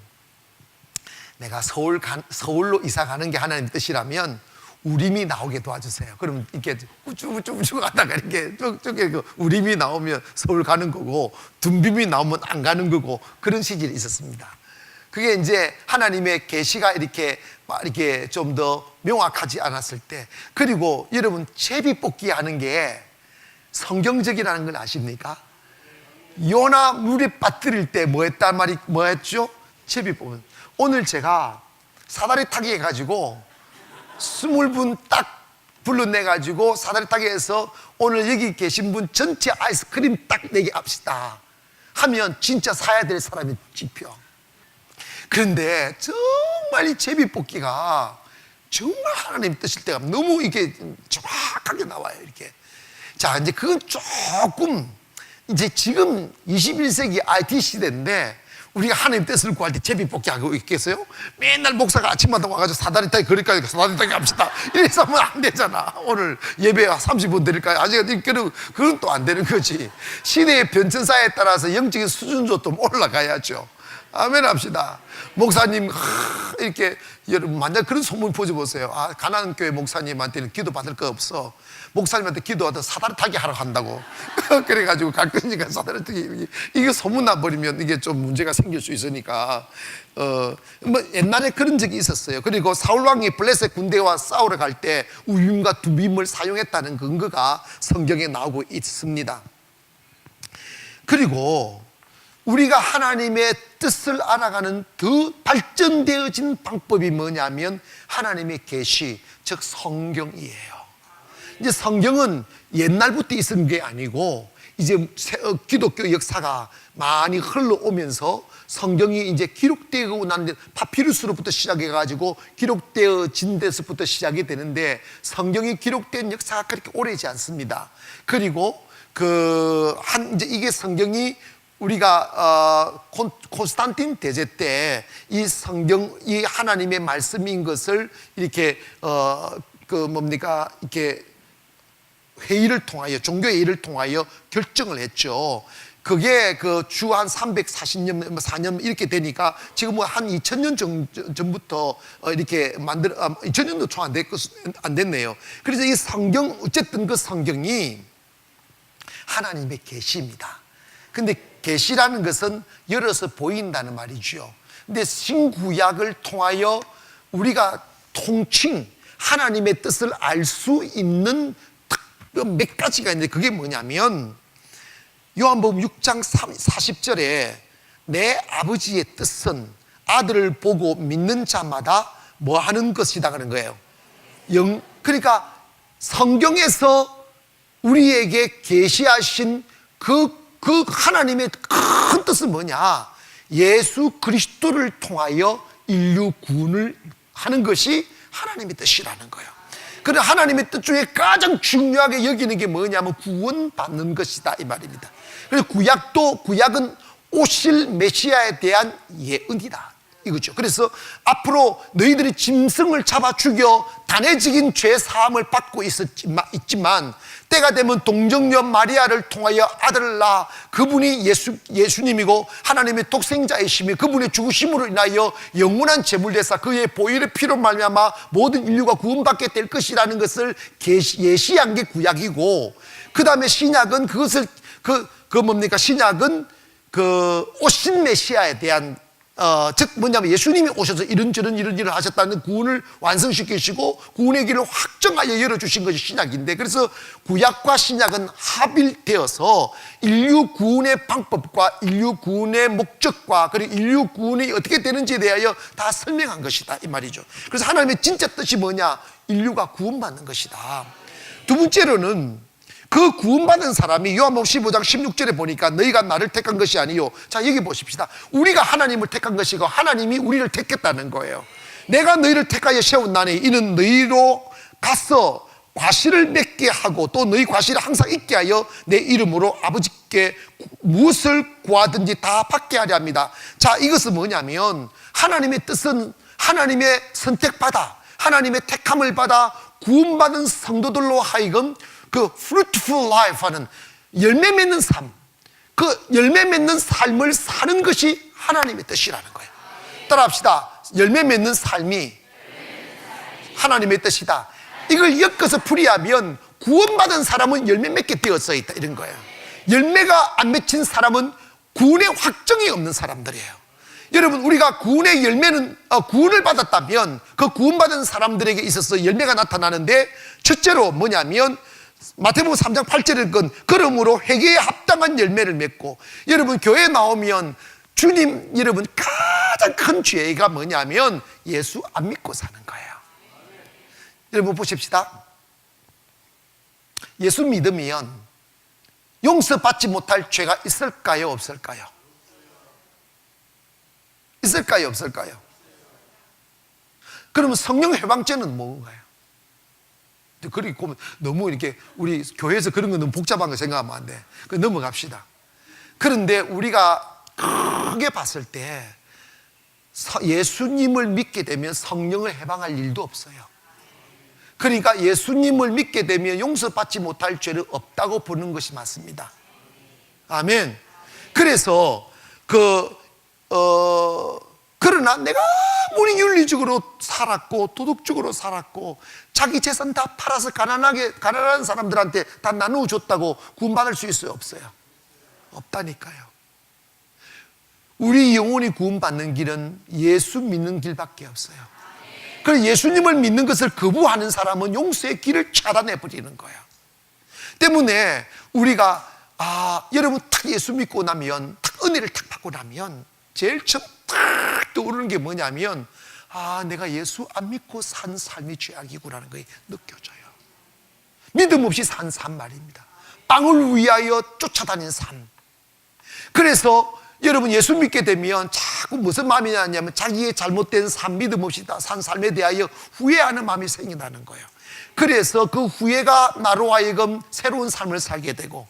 내가 서울로 이사 가는 게 하나님 뜻이라면 우림이 나오게 도와주세요. 그럼 이렇게 우쭈우쭈 가다가 이렇게 저쪽에 우림이 나오면 서울 가는 거고 둠빔이 나오면 안 가는 거고, 그런 시절이 있었습니다. 그게 이제 하나님의 계시가 이렇게 좀 더 명확하지 않았을 때. 그리고 여러분, 제비뽑기 하는 게 성경적이라는 걸 아십니까? 요나 물에 빠뜨릴 때 뭐 했단 말이 뭐 했죠? 제비뽑은. 오늘 제가 사다리 타기 해가지고 20분 딱 불러내가지고 사다리 타기 해서 오늘 여기 계신 분 전체 아이스크림 딱 내게 합시다 하면 진짜 사야 될 사람이 집혀. 그런데 정말 이 제비뽑기가 정말 하나님 뜻일 때가 너무 이게 정확하게 나와요, 이렇게. 자, 이제 그건 조금 이제 지금 21세기 IT 시대인데 우리가 하나님 뜻을 구할 때 제비뽑기 하고 있겠어요? 맨날 목사가 아침마다 와가지고 사다리 타기, 그러니까 사다리 타기 합시다 이래서 하면 안 되잖아. 오늘 예배 30분 드릴까요? 아직 그건 또 안 되는 거지. 시대의 변천사에 따라서 영적인 수준도 좀 올라가야죠. 아멘 합시다. 목사님 이렇게 여러분 만약 그런 소문 퍼져보세요. 가난한 교회 목사님한테는 기도 받을 거 없어. 목사님한테 기도하다 사다리 타기 하러 간다고. 그래가지고 갈 거니까 사다리 타기. 이게 소문 나버리면 이게 좀 문제가 생길 수 있으니까. 뭐 옛날에 그런 적이 있었어요. 그리고 사울왕이 블레셋 군대와 싸우러 갈 때 우림과 두빔을 사용했다는 근거가 성경에 나오고 있습니다. 그리고 우리가 하나님의 뜻을 알아가는 더 발전되어진 방법이 뭐냐면 하나님의 계시, 즉 성경이에요. 이제 성경은 옛날부터 있은 게 아니고 이제 기독교 역사가 많이 흘러오면서 성경이 이제 기록되고 난 파피루스로부터 시작해가지고 기록되어진 데서부터 시작이 되는데 성경이 기록된 역사가 그렇게 오래지 않습니다. 그리고 이제 이게 성경이 우리가 콘스탄틴 대제 때 이 성경, 이 하나님의 말씀인 것을 이렇게 이렇게 회의를 통하여, 종교 회의를 통하여 결정을 했죠. 그게 주 한 340년, 4년 이렇게 되니까 지금 한 2000년 전부터 이렇게 2000년도 총 안 됐네요. 그래서 이 성경, 어쨌든 그 성경이 하나님의 계시입니다. 근데 계시라는 것은 열어서 보인다는 말이죠. 근데 신구약을 통하여 우리가 통칭 하나님의 뜻을 알 수 있는 몇 가지가 있는데 그게 뭐냐면 요한복음 6장 40절에 내 아버지의 뜻은 아들을 보고 믿는 자마다 뭐 하는 것이다 그런 거예요. 그러니까 성경에서 우리에게 계시하신 그 하나님의 큰 뜻은 뭐냐? 예수 그리스도를 통하여 인류 구원을 하는 것이 하나님의 뜻이라는 거예요. 그런데 하나님의 뜻 중에 가장 중요하게 여기는 게 뭐냐면 구원받는 것이다 이 말입니다. 그래서 구약은 오실 메시아에 대한 예언이다 이거죠. 그래서 앞으로 너희들이 짐승을 잡아 죽여 단회적인 죄 사함을 받고 있지만 때가 되면 동정녀 마리아를 통하여 아들을 낳아 그분이 예수님이고 하나님의 독생자이시며 그분의 죽으심으로 인하여 영원한 제물대사 그의 보혈의 피로 말미암아 모든 인류가 구원받게 될 것이라는 것을 예시한 게 구약이고, 그 다음에 신약은 그것을 신약은 오신 메시아에 대한 즉 뭐냐면 예수님이 오셔서 이런저런 하셨다는 구원을 완성시키시고 구원의 길을 확정하여 열어주신 것이 신약인데, 그래서 구약과 신약은 합일되어서 인류 구원의 방법과 인류 구원의 목적과 그리고 인류 구원이 어떻게 되는지에 대하여 다 설명한 것이다 이 말이죠. 그래서 하나님의 진짜 뜻이 뭐냐? 인류가 구원받는 것이다. 두 번째로는 그 구원받은 사람이 요한복음 15장 16절에 보니까 너희가 나를 택한 것이 아니요. 자, 여기 보십시다. 우리가 하나님을 택한 것이고 하나님이 우리를 택했다는 거예요. 내가 너희를 택하여 세운 나니 이는 너희로 가서 과실을 맺게 하고 또 너희 과실을 항상 있게 하여 내 이름으로 아버지께 무엇을 구하든지 다 받게 하려 합니다. 자, 이것은 뭐냐면 하나님의 뜻은 하나님의 선택받아 하나님의 택함을 받아 구원받은 성도들로 하여금 그 fruitful life 하는 열매 맺는 삶, 그 열매 맺는 삶을 사는 것이 하나님의 뜻이라는 거예요. 따라합시다. 열매 맺는 삶이 하나님의 뜻이다. 이걸 엮어서 풀이하면 구원받은 사람은 열매 맺게 되어서 있다 이런 거예요. 열매가 안 맺힌 사람은 구원의 확정이 없는 사람들이에요. 여러분, 우리가 구원의 열매는 구원을 받았다면 그 구원받은 사람들에게 있어서 열매가 나타나는데, 첫째로 뭐냐면 마태복음 3장 8절에 건 그러므로 회개에 합당한 열매를 맺고, 여러분 교회 나오면 주님, 여러분 가장 큰 죄가 뭐냐면 예수 안 믿고 사는 거예요. 여러분 보십시다. 예수 믿으면 용서받지 못할 죄가 있을까요, 없을까요? 있을까요, 없을까요? 그러면 성령 해방죄는 뭔가요? 그리고 너무 이렇게 우리 교회에서 그런 거 너무 복잡한 거 생각하면 안 돼. 그 넘어갑시다. 그런데 우리가 크게 봤을 때 예수님을 믿게 되면 성령을 해방할 일도 없어요. 그러니까 예수님을 믿게 되면 용서받지 못할 죄는 없다고 보는 것이 맞습니다. 아멘. 그래서 그러나 내가 아무리 윤리적으로 살았고 도덕적으로 살았고 자기 재산 다 팔아서 가난한 사람들한테 다 나누어 줬다고 구원받을 수 있어요, 없어요? 없다니까요. 우리 영혼이 구원받는 길은 예수 믿는 길밖에 없어요. 그래서 예수님을 믿는 것을 거부하는 사람은 용서의 길을 차단해 버리는 거예요. 때문에 우리가 여러분 딱 예수 믿고 나면, 딱 은혜를 딱 받고 나면 제일 처음 딱 떠오르는 게 뭐냐면, 내가 예수 안 믿고 산 삶이 죄악이구나는 것이 느껴져요. 믿음 없이 산 삶 말입니다. 빵을 위하여 쫓아다닌 삶. 그래서 여러분 예수 믿게 되면 자꾸 무슨 마음이 나냐면 자기의 잘못된 삶, 믿음 없이 산 삶에 대하여 후회하는 마음이 생긴다는 거예요. 그래서 그 후회가 나로 하여금 새로운 삶을 살게 되고,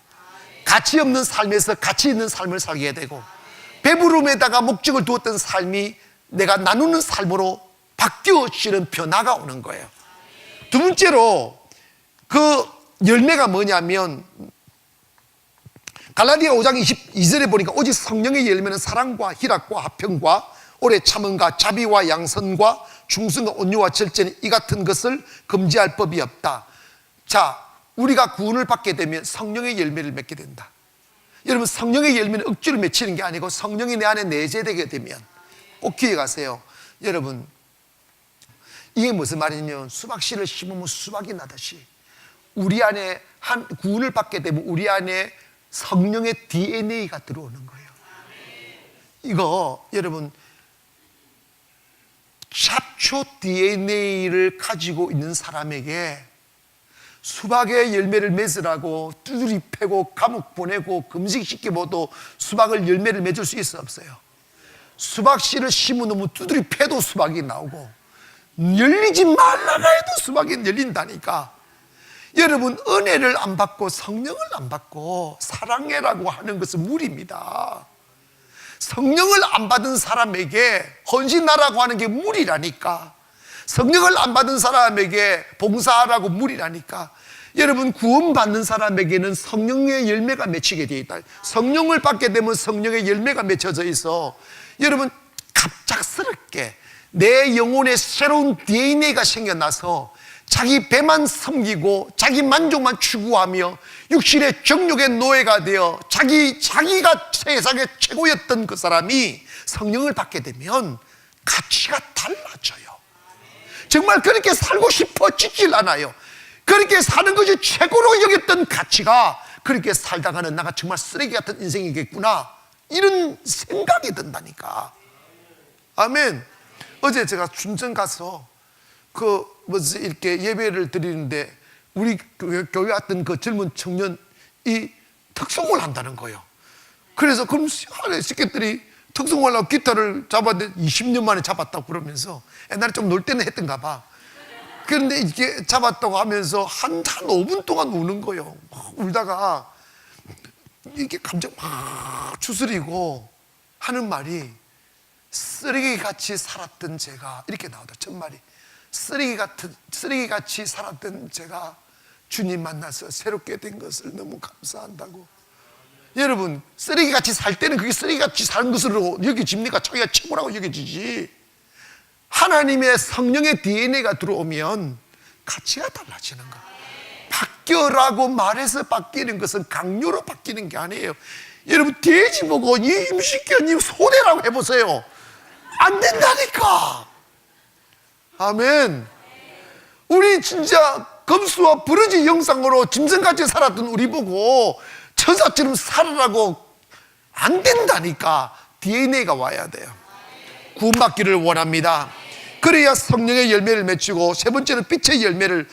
가치 없는 삶에서 가치 있는 삶을 살게 되고, 배부름에다가 목적을 두었던 삶이 내가 나누는 삶으로 바뀌어지는 변화가 오는 거예요. 두 번째로 그 열매가 뭐냐면, 갈라디아 5장 22절에 보니까 오직 성령의 열매는 사랑과 희락과 화평과 오래 참음과 자비와 양선과 충성과 온유와 절제는 이 같은 것을 금지할 법이 없다. 자, 우리가 구원을 받게 되면 성령의 열매를 맺게 된다. 여러분, 성령의 열매는 억지로 맺히는 게 아니고 성령이 내 안에 내재되게 되면, 꼭 기억하세요. 여러분, 이게 무슨 말이냐면 수박씨를 심으면 수박이 나듯이 우리 안에 구원을 받게 되면 우리 안에 성령의 DNA가 들어오는 거예요. 이거 여러분, 잡초 DNA를 가지고 있는 사람에게 수박의 열매를 맺으라고 두드리 패고 감옥 보내고 금식시켜봐도 수박을 열매를 맺을 수 있어, 없어요? 수박씨를 심어놓으면 두드리 패도 수박이 나오고 열리지 말라고 해도 수박이 열린다니까. 여러분, 은혜를 안 받고 성령을 안 받고 사랑해라고 하는 것은 무리입니다. 성령을 안 받은 사람에게 헌신하라고 하는 게 무리라니까. 성령을 안 받은 사람에게 봉사하라고 무리라니까. 여러분, 구원받는 사람에게는 성령의 열매가 맺히게 되어 있다. 성령을 받게 되면 성령의 열매가 맺혀져 있어. 여러분, 갑작스럽게 내 영혼에 새로운 DNA가 생겨나서 자기 배만 섬기고 자기 만족만 추구하며 육신의 정욕의 노예가 되어 자기가 세상의 최고였던 그 사람이 성령을 받게 되면 가치가 달라져요. 정말 그렇게 살고 싶어지질 않아요. 그렇게 사는 것이 최고로 여겼던 가치가 그렇게 살다가는 나가 정말 쓰레기 같은 인생이겠구나, 이런 생각이 든다니까. 아멘. 어제 제가 춘천 가서 이렇게 예배를 드리는데 우리 교회 왔던 그 젊은 청년이 특성을 한다는 거예요. 그래서 그럼 새끼들이 특성을 하려고 기타를 잡았는데 20년 만에 잡았다고 그러면서, 옛날에 좀 놀 때는 했던가 봐. 그런데 이렇게 잡았다고 하면서 한 5분 동안 우는 거예요. 막 울다가 이렇게 감정 막 추스리고 하는 말이, 쓰레기같이 살았던 제가, 이렇게 나오다. 첫 말이 쓰레기같이 살았던 제가 주님 만나서 새롭게 된 것을 너무 감사한다고. 여러분, 쓰레기같이 살 때는 그게 쓰레기같이 사는 것으로 여겨집니까? 자기가 최고라고 여겨지지. 하나님의 성령의 DNA가 들어오면 가치가 달라지는 거예요. 바뀌어라고 말해서 바뀌는 것은 강요로 바뀌는 게 아니에요. 여러분, 돼지 보고 이 임시견님 손해라고 해보세요. 안 된다니까. 아멘. 우리 진짜 검수와 부르지 형상으로 짐승같이 살았던 우리 보고 천사처럼 살아라고 안 된다니까. DNA가 와야 돼요. 구원받기를 원합니다. 그래야 성령의 열매를 맺히고, 세 번째는 빛의 열매를,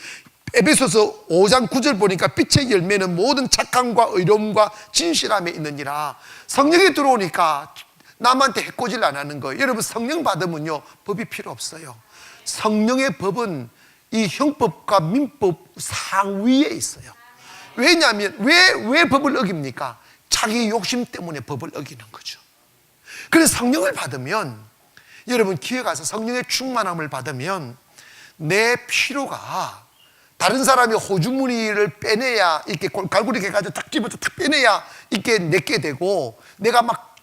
에베소서 5장 9절 보니까 빛의 열매는 모든 착함과 의로움과 진실함에 있느니라. 성령이 들어오니까 남한테 해코지를 안 하는 거예요. 여러분, 성령 받으면요 법이 필요 없어요. 성령의 법은 이 형법과 민법 상위에 있어요. 왜냐하면 왜 법을 어깁니까? 자기 욕심 때문에 법을 어기는 거죠. 그래서 성령을 받으면, 여러분 기회 가서 성령의 충만함을 받으면 내 피로가 다른 사람이 호주머니를 빼내야, 이렇게 갈고리 해가지고 탁 집어서 탁 빼내야 이렇게 내게 되고, 내가 막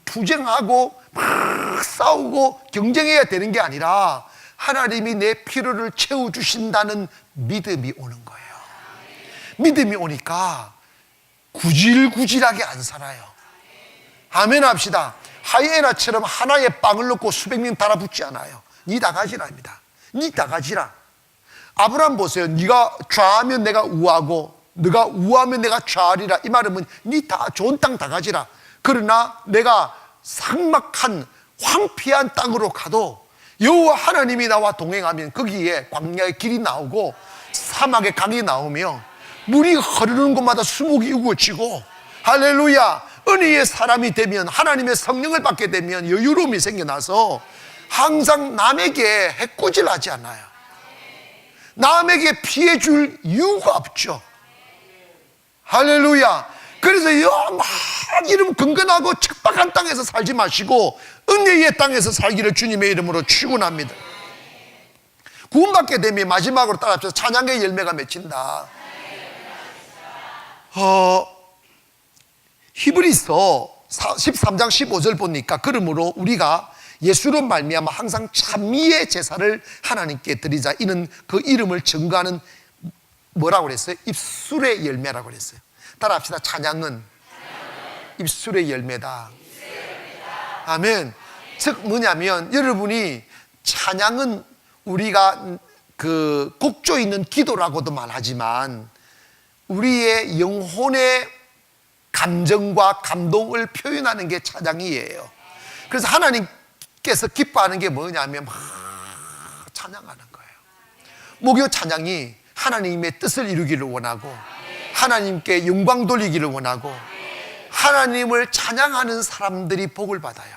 투쟁하고 막 싸우고 경쟁해야 되는 게 아니라 하나님이 내 피로를 채워주신다는 믿음이 오는 거예요. 믿음이 오니까 구질구질하게 안 살아요. 아멘 합시다. 하이에나처럼 하나의 빵을 넣고 수백 명 달아붙지 않아요. 니 다 가지라입니다. 니 다 가지라. 아브라함 보세요. 네가 좌하면 내가 우하고 네가 우하면 내가 좌하리라. 이 말은 니 다 좋은 땅 다 가지라. 그러나 내가 삭막한 황폐한 땅으로 가도 여호와 하나님이 나와 동행하면 거기에 광야의 길이 나오고 사막의 강이 나오며 물이 흐르는 곳마다 수목이 우거지고, 할렐루야, 은혜의 사람이 되면, 하나님의 성령을 받게 되면 여유로움이 생겨나서 항상 남에게 해코지하지 않아요. 남에게 피해 줄 이유가 없죠. 할렐루야. 그래서 막 이름 건건하고 척박한 땅에서 살지 마시고 은혜의 땅에서 살기를 주님의 이름으로 축원합니다. 구원받게 되면 마지막으로 따라합시다. 찬양의 열매가 맺힌다. 히브리서 13장 15절 보니까, 그러므로 우리가 예수로 말미암아 항상 찬미의 제사를 하나님께 드리자. 이는 그 이름을 증거하는, 뭐라고 그랬어요? 입술의 열매라고 그랬어요. 따라합시다. 찬양은 입술의 열매다. 아멘. 즉 뭐냐면, 여러분이 찬양은 우리가 그 곡조 있는 기도라고도 말하지만 우리의 영혼의 감정과 감동을 표현하는 게 찬양이에요. 그래서 하나님께서 기뻐하는 게 뭐냐면 막 찬양하는 거예요. 목요 찬양이 하나님의 뜻을 이루기를 원하고, 하나님께 영광 돌리기를 원하고, 하나님을 찬양하는 사람들이 복을 받아요.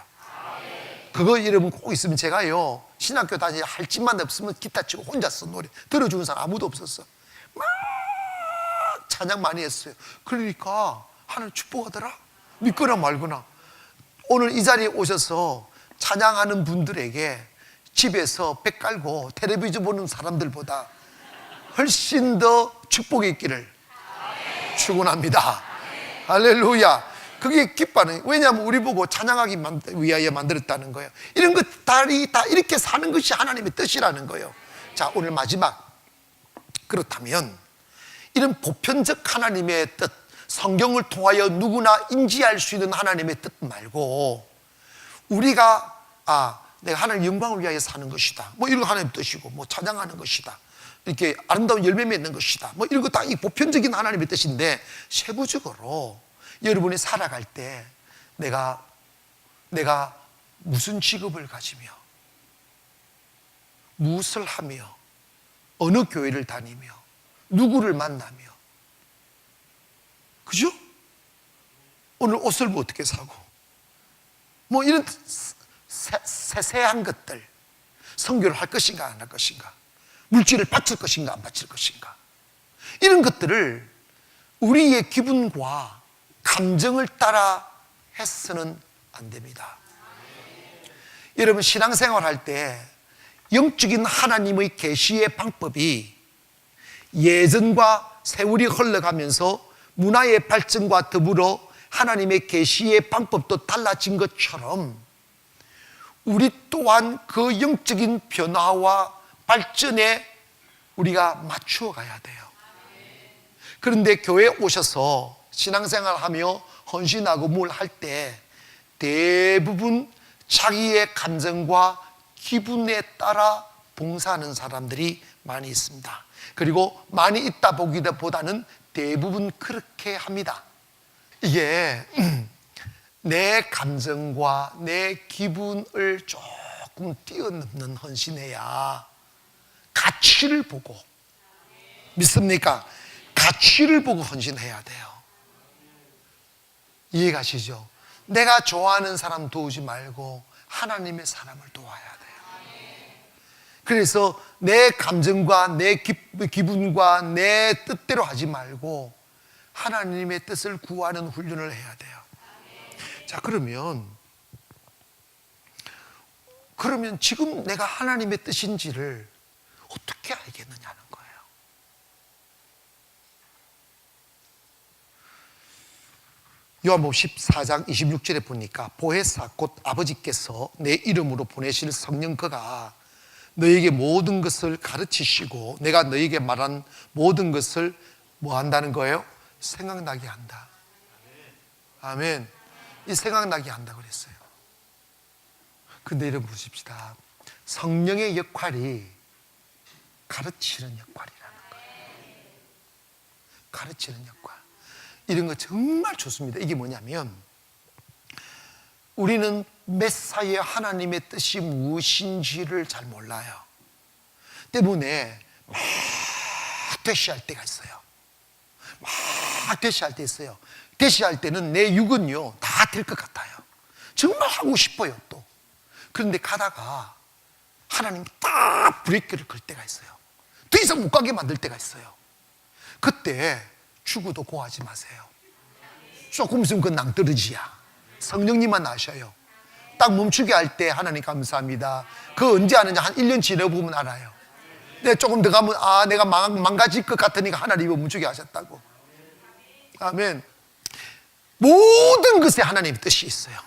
그거 여러분 꼭 있으면, 제가요 신학교 다니지 할 짓만 없으면 기타 치고 혼자서 노래 들어주는 사람 아무도 없었어. 막 찬양 많이 했어요. 그러니까 하나님 축복하더라. 믿거나 말거나. 오늘 이 자리에 오셔서 찬양하는 분들에게 집에서 백 깔고 텔레비전 보는 사람들보다 훨씬 더 축복이 있기를 축원합니다. 할렐루야. 그게 기뻐하는, 왜냐하면 우리 보고 찬양하기 위하여 만들었다는 거예요. 이런 것들이 다 이렇게 사는 것이 하나님의 뜻이라는 거예요. 자, 오늘 마지막, 그렇다면 이런 보편적 하나님의 뜻, 성경을 통하여 누구나 인지할 수 있는 하나님의 뜻 말고, 우리가 내가 하나님 영광을 위하여 사는 것이다, 뭐 이런 하나님의 뜻이고, 뭐 찬양하는 것이다, 이렇게 아름다운 열매 맺는 것이다, 뭐 이런 거 다 이 보편적인 하나님의 뜻인데, 세부적으로 여러분이 살아갈 때 내가 무슨 직업을 가지며 무엇을 하며 어느 교회를 다니며 누구를 만나며, 그죠? 오늘 옷을 뭐 어떻게 사고, 뭐 이런 세세한 것들, 선교를 할 것인가 안 할 것인가, 물질을 바칠 것인가 안 바칠 것인가, 이런 것들을 우리의 기분과 감정을 따라 해서는 안 됩니다. 여러분, 신앙생활 할 때 영적인 하나님의 계시의 방법이 예전과 세월이 흘러가면서 문화의 발전과 더불어 하나님의 계시의 방법도 달라진 것처럼 우리 또한 그 영적인 변화와 발전에 우리가 맞추어 가야 돼요. 그런데 교회에 오셔서 신앙생활하며 헌신하고 뭘 할 때 대부분 자기의 감정과 기분에 따라 봉사하는 사람들이 많이 있습니다. 그리고 많이 있다 보기보다는 대부분 그렇게 합니다. 이게 내 감정과 내 기분을 조금 뛰어넘는 헌신해야 가치를 보고, 믿습니까? 가치를 보고 헌신해야 돼요. 이해가시죠? 내가 좋아하는 사람 도우지 말고 하나님의 사람을 도와야 돼요. 그래서 내 감정과 내 기분과 내 뜻대로 하지 말고 하나님의 뜻을 구하는 훈련을 해야 돼요. 자, 그러면 지금 내가 하나님의 뜻인지를 어떻게 알겠느냐는 거예요. 요한복음 14장 26절에 보니까 보혜사 곧 아버지께서 내 이름으로 보내실 성령 그가 너에게 모든 것을 가르치시고 내가 너에게 말한 모든 것을 뭐 한다는 거예요? 생각나게 한다. 아멘. 이 생각나게 한다 그랬어요. 근데 여러분 보십시다. 성령의 역할이 가르치는 역할이라는 거예요. 가르치는 역할. 이런 거 정말 좋습니다. 이게 뭐냐면 우리는 메사야 하나님의 뜻이 무엇인지를 잘 몰라요. 때문에 막 대시할 때가 있어요. 막 대시할 때 있어요. 대시할 때는 내 육은요 다 될 것 같아요. 정말 하고 싶어요 또. 그런데 가다가 하나님이 딱 브레이크를 걸 때가 있어요. 더 이상 못 가게 만들 때가 있어요. 그때 죽어도 고하지 마세요. 조금 있으면 그 낭떠러지야. 성령님만 아셔요. 딱 멈추게 할 때 하나님 감사합니다. 그 언제 아느냐? 한 1년 지나보면 알아요. 내가 조금 더 가면 내가 망가질 것 같으니까 하나님이 멈추게 하셨다고. 아멘. 모든 것에 하나님의 뜻이 있어요.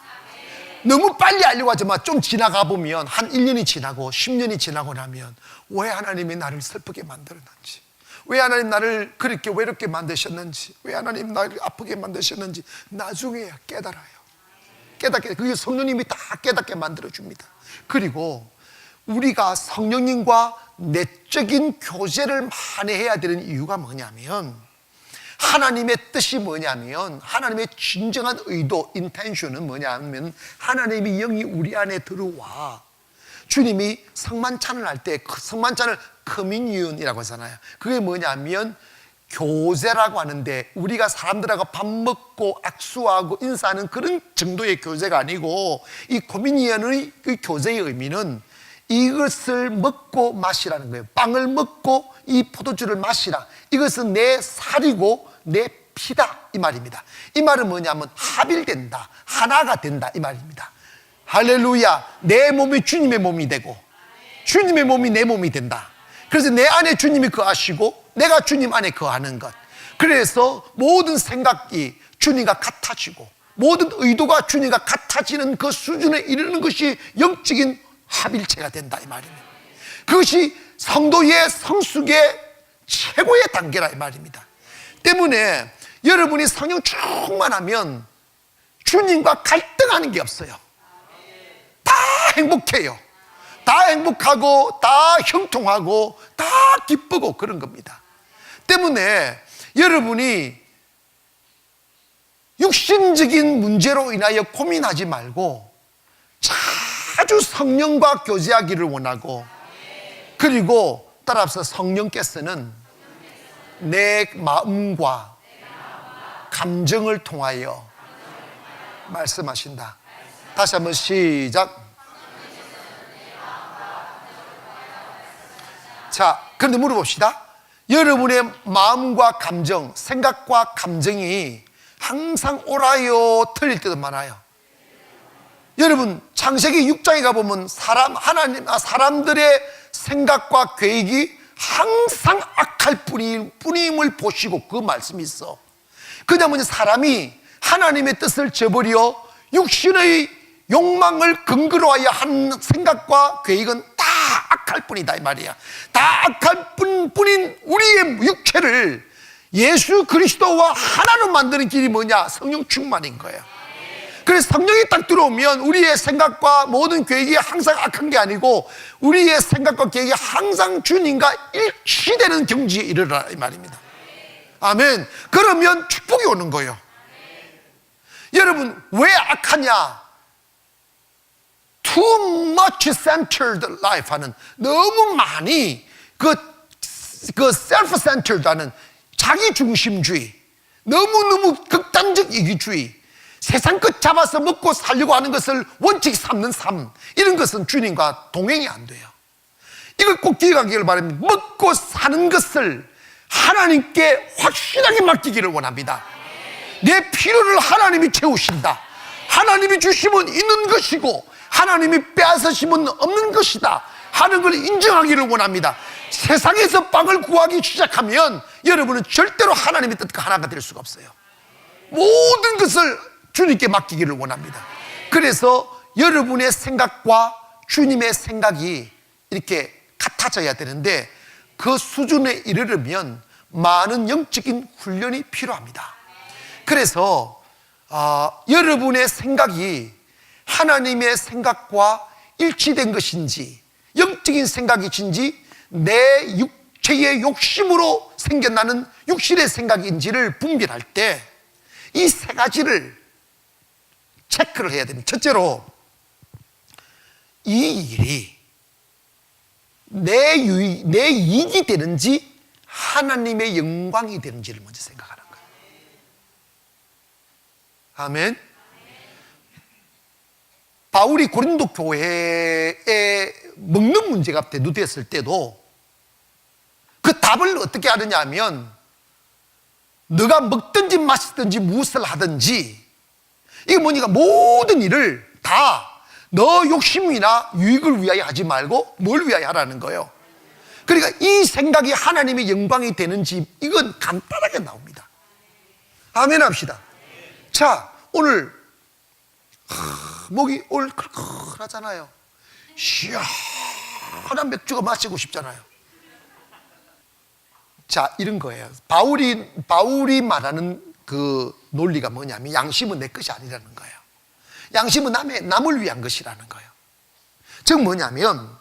너무 빨리 알려고 하지만 좀 지나가 보면 한 1년이 지나고 10년이 지나고 나면 왜 하나님이 나를 슬프게 만들었는지, 왜 하나님 나를 그렇게 외롭게 만드셨는지, 왜 하나님 나를 아프게 만드셨는지 나중에야 깨달아요. 깨닫게, 그게 성령님이 다 깨닫게 만들어줍니다. 그리고 우리가 성령님과 내적인 교제를 많이 해야 되는 이유가 뭐냐면, 하나님의 뜻이 뭐냐면, 하나님의 진정한 의도, 인텐션은 뭐냐면, 하나님의 영이 우리 안에 들어와 주님이 성만찬을 할 때 그 성만찬을 커뮤니언이라고 하잖아요. 그게 뭐냐면 교제라고 하는데, 우리가 사람들하고 밥 먹고 악수하고 인사하는 그런 정도의 교제가 아니고, 이 커뮤니언의 그 교제의 의미는 이것을 먹고 마시라는 거예요. 빵을 먹고 이 포도주를 마시라. 이것은 내 살이고 내 피다 이 말입니다. 이 말은 뭐냐면 합일된다, 하나가 된다 이 말입니다. 할렐루야. 내 몸이 주님의 몸이 되고 주님의 몸이 내 몸이 된다. 그래서 내 안에 주님이 거하시고 내가 주님 안에 거하는 것. 그래서 모든 생각이 주님과 같아지고 모든 의도가 주님과 같아지는 그 수준에 이르는 것이 영적인 합일체가 된다 이 말입니다. 그것이 성도의 성숙의 최고의 단계라 이 말입니다. 때문에 여러분이 성령 충만하면 주님과 갈등하는 게 없어요. 다 행복해요. 다 행복하고 다 형통하고 다 기쁘고 그런 겁니다. 때문에 여러분이 육신적인 문제로 인하여 고민하지 말고 자주 성령과 교제하기를 원하고, 그리고 따라서 성령께서는 내 마음과 감정을 통하여 말씀하신다. 다시 한번 시작. 자, 그런데 물어봅시다. 여러분의 마음과 감정, 생각과 감정이 항상 옳아요, 틀릴 때도 많아요. 여러분, 창세기 6장에 가보면 사람들의 생각과 계획이 항상 악할 뿐임을 보시고 그 말씀이 있어. 그냐면 사람이 하나님의 뜻을 저버려 육신의 욕망을 근거로 하여 한 생각과 계획은 다 악할 뿐이다 이 말이야. 다 악할 뿐인 우리의 육체를 예수 그리스도와 하나로 만드는 길이 뭐냐? 성령 충만인 거예요. 그래서 성령이 딱 들어오면 우리의 생각과 모든 계획이 항상 악한 게 아니고 우리의 생각과 계획이 항상 주님과 일치되는 경지에 이르라 이 말입니다. 아멘. 그러면 축복이 오는 거예요. 여러분, 왜 악하냐? Too much centered life 하는, 너무 많이 그 self-centered 하는 자기 중심주의, 너무너무 극단적 이기주의, 세상 것 잡아서 먹고 살려고 하는 것을 원칙 삼는 삶, 이런 것은 주님과 동행이 안 돼요. 이걸 꼭 기억하기를 바랍니다. 먹고 사는 것을 하나님께 확실하게 맡기기를 원합니다. 내 필요를 하나님이 채우신다. 하나님이 주시면 있는 것이고 하나님이 빼앗으시면 없는 것이다 하는 걸 인정하기를 원합니다. 세상에서 빵을 구하기 시작하면 여러분은 절대로 하나님의 뜻과 하나가 될 수가 없어요. 모든 것을 주님께 맡기기를 원합니다. 그래서 여러분의 생각과 주님의 생각이 이렇게 같아져야 되는데, 그 수준에 이르려면 많은 영적인 훈련이 필요합니다. 그래서 여러분의 생각이 하나님의 생각과 일치된 것인지, 영적인 생각이신지, 내 육체의 욕심으로 생겨나는 육신의 생각인지를 분별할 때 이 세 가지를 체크를 해야 됩니다. 첫째로, 이 일이 내 이익이 되는지 하나님의 영광이 되는지를 먼저 생각하는 거예요. 아멘. 바울이 고린도 교회에 먹는 문제가 대두됐을 때도 그 답을 어떻게 하느냐 하면, 너가 먹든지 마시든지 무엇을 하든지, 이게 뭐니까 모든 일을 다 너 욕심이나 유익을 위하여 하지 말고 뭘 위하여 하라는 거예요. 그러니까 이 생각이 하나님의 영광이 되는지, 이건 간단하게 나옵니다. 아멘 합시다. 자, 오늘 목이 오늘 클클하잖아요. 시원한 맥주가 마시고 싶잖아요. 자, 이런 거예요. 바울이 말하는 그 논리가 뭐냐면, 양심은 내 것이 아니라는 거예요. 양심은 남을 위한 것이라는 거예요. 즉 뭐냐면,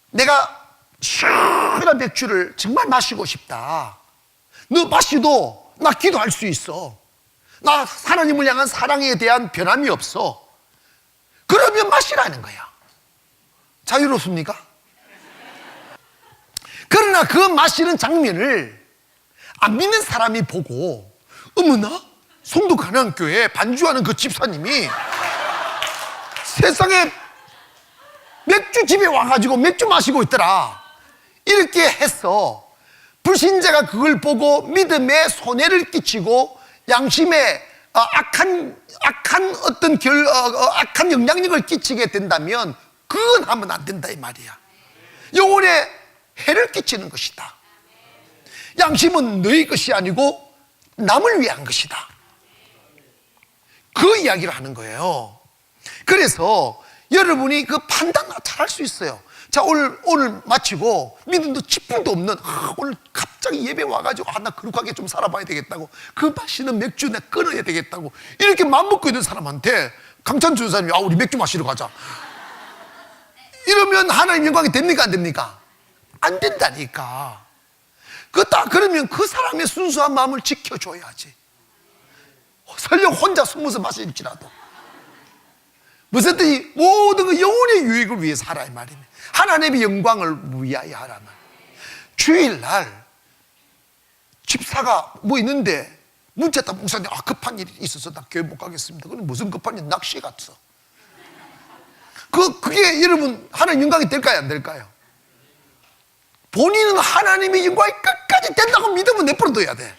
내가 시원한 맥주를 정말 마시고 싶다. 너 마시도 나 기도할 수 있어. 나 하나님을 향한 사랑에 대한 변함이 없어. 그러면 마시라는 거야. 자유롭습니까? 그러나 그 마시는 장면을 안 믿는 사람이 보고, 어머나? 송도 가난교회 반주하는 그 집사님이 세상에 맥주집에 와가지고 맥주 마시고 있더라, 이렇게 해서 불신자가 그걸 보고 믿음에 손해를 끼치고 양심에 악한 어떤 악한 영향력을 끼치게 된다면, 그건 하면 안 된다 이 말이야. 영혼에 해를 끼치는 것이다. 양심은 너의 것이 아니고 남을 위한 것이다. 그 이야기를 하는 거예요. 그래서 여러분이 그 판단 잘 할 수 있어요. 자, 오늘 마치고 믿음도 지풍도 없는, 오늘 갑자기 예배 와가지고 나 거룩하게 좀 살아봐야 되겠다고, 그 마시는 맥주 내가 끊어야 되겠다고 이렇게 마음먹고 있는 사람한테 강찬 주사님이 우리 맥주 마시러 가자, 이러면 하나님 영광이 됩니까 안 됩니까? 안 된다니까. 그러면 그 사람의 순수한 마음을 지켜줘야지. 설령 혼자 숨어서 마실지라도 무슨 뜻이, 모든 그 영혼의 유익을 위해서 하라 이 말입니다. 하나님의 영광을 위하여 하라 말. 주일날 집사가 뭐 있는데 문자 딱 목사님 급한 일이 있어서 나 교회 못 가겠습니다. 그럼 무슨 급한 일? 낚시 갔어. 그게 여러분 하나님 영광이 될까요 안 될까요? 본인은 하나님의 영광이 끝까지 된다고 믿으면 내버려둬야 돼.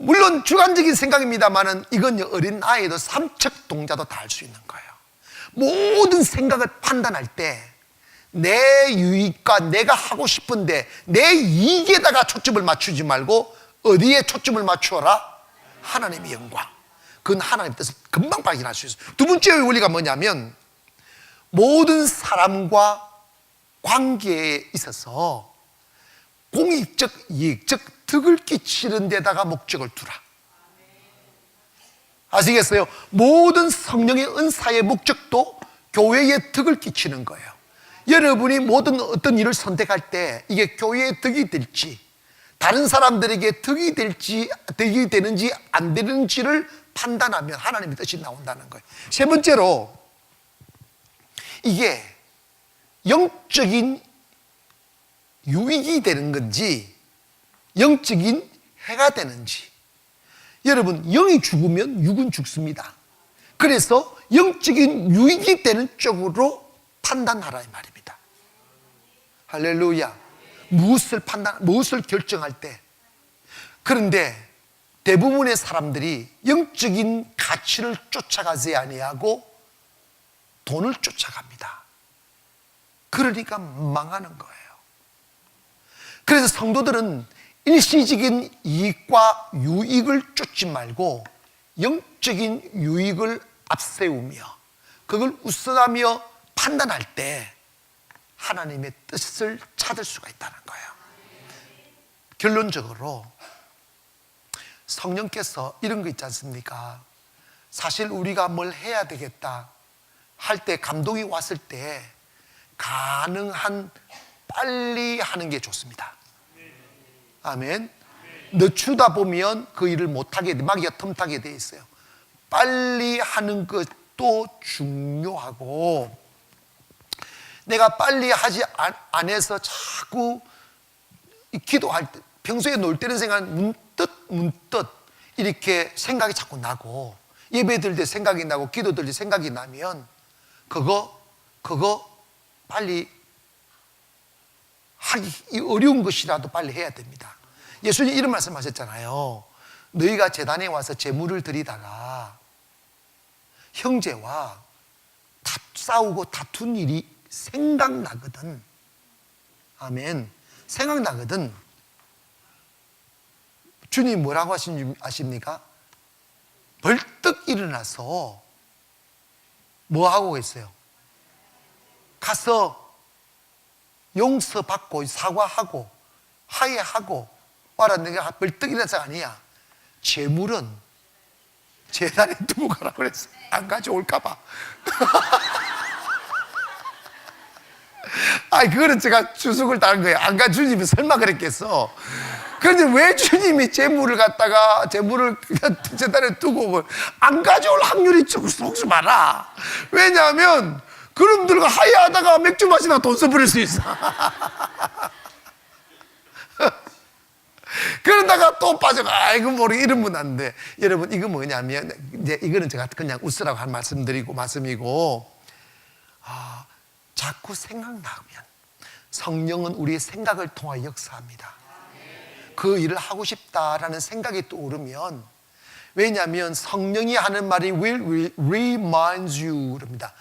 물론 주관적인 생각입니다만은 이건 어린 아이도 삼척 동자도 다 할 수 있는 거예요. 모든 생각을 판단할 때 내 유익과 내가 하고 싶은데 내 이익에다가 초점을 맞추지 말고 어디에 초점을 맞추어라? 하나님의 영광. 그건 하나님의 뜻을 금방 발견할 수 있어요. 두 번째 원리가 뭐냐면, 모든 사람과 관계에 있어서 공익적 이익, 즉 덕을 끼치는 데다가 목적을 두라. 아시겠어요? 모든 성령의 은사의 목적도 교회에 덕을 끼치는 거예요. 여러분이 모든 어떤 일을 선택할 때 이게 교회에 덕이 될지, 다른 사람들에게 덕이 되는지 안 되는지를 판단하면 하나님의 뜻이 나온다는 거예요. 세 번째로, 이게 영적인 유익이 되는 건지 영적인 해가 되는지. 여러분, 영이 죽으면 육은 죽습니다. 그래서 영적인 유익이 되는 쪽으로 판단하라 이 말입니다. 할렐루야. 무엇을 결정할 때. 그런데 대부분의 사람들이 영적인 가치를 쫓아가지 아니하고 돈을 쫓아갑니다. 그러니까 망하는 거예요. 그래서 성도들은 일시적인 이익과 유익을 쫓지 말고 영적인 유익을 앞세우며 그걸 우선하며 판단할 때 하나님의 뜻을 찾을 수가 있다는 거예요. 결론적으로 성령께서 이런 거 있지 않습니까? 사실 우리가 뭘 해야 되겠다 할 때, 감동이 왔을 때 가능한 빨리 하는 게 좋습니다. 아멘. 늦추다 보면 그 일을 못하게 돼, 마귀가 틈타게 돼 있어요. 빨리 하는 것도 중요하고, 내가 빨리 하지 않아서 자꾸 기도할 때, 평소에 놀 때는 생각 문득 이렇게 생각이 자꾸 나고, 예배 드릴 때 생각이 나고, 기도 드릴 때 생각이 나면 그거 빨리 하기 어려운 것이라도 빨리 해야 됩니다. 예수님 이런 말씀 하셨잖아요. 너희가 제단에 와서 제물을 드리다가 형제와 싸우고 다툰 일이 생각나거든. 아멘. 생각나거든. 주님 뭐라고 하신 줄 아십니까? 벌떡 일어나서 뭐 하고 계세요? 가서 용서받고 사과하고 화해하고 와라. 내가 벌떡 일어나서가 아니야. 재물은 제단에 두고 가라고 그랬어. 안 가져올까봐. 아니, 그거는 제가 주석을 따는 거예요. 안 가주님이 설마 그랬겠어. 그런데 왜 주님이 재물을 제단에 두고 안 가져올 확률이 조금 많아. 왜냐하면 그놈들과 하야하다가 맥주 마시다가 돈 써버릴 수 있어. 그러다가 또 빠져가. 아이고 모르게 이러면 안 돼. 여러분, 이거 뭐냐면, 이제 이거는 제가 그냥 웃으라고 한 말씀이고, 자꾸 생각나면 성령은 우리의 생각을 통하여 역사합니다. 그 일을 하고 싶다라는 생각이 떠오르면, 왜냐하면 성령이 하는 말이 will remind you 그럽니다.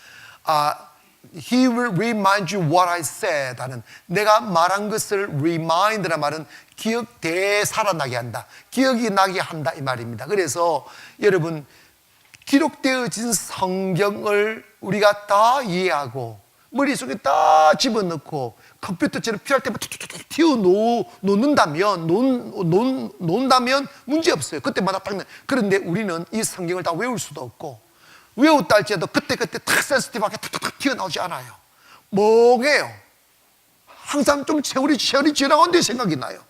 He will remind you what I said 하는, 내가 말한 것을 remind란 말은 기억 되살아나게 한다, 기억이 나게 한다 이 말입니다. 그래서 여러분, 기록되어진 성경을 우리가 다 이해하고 머릿속에 다 집어넣고 컴퓨터처럼 필요할 때마다 툭툭툭 튀어 놓는다면 문제 없어요. 그때마다 딱. 그런데 우리는 이 성경을 다 외울 수도 없고, 외웠다 할지라도 그때 탁 센스티브하게 툭툭툭 튀어나오지 않아요. 멍해요. 항상 좀 세월이 지나간데 생각이 나요.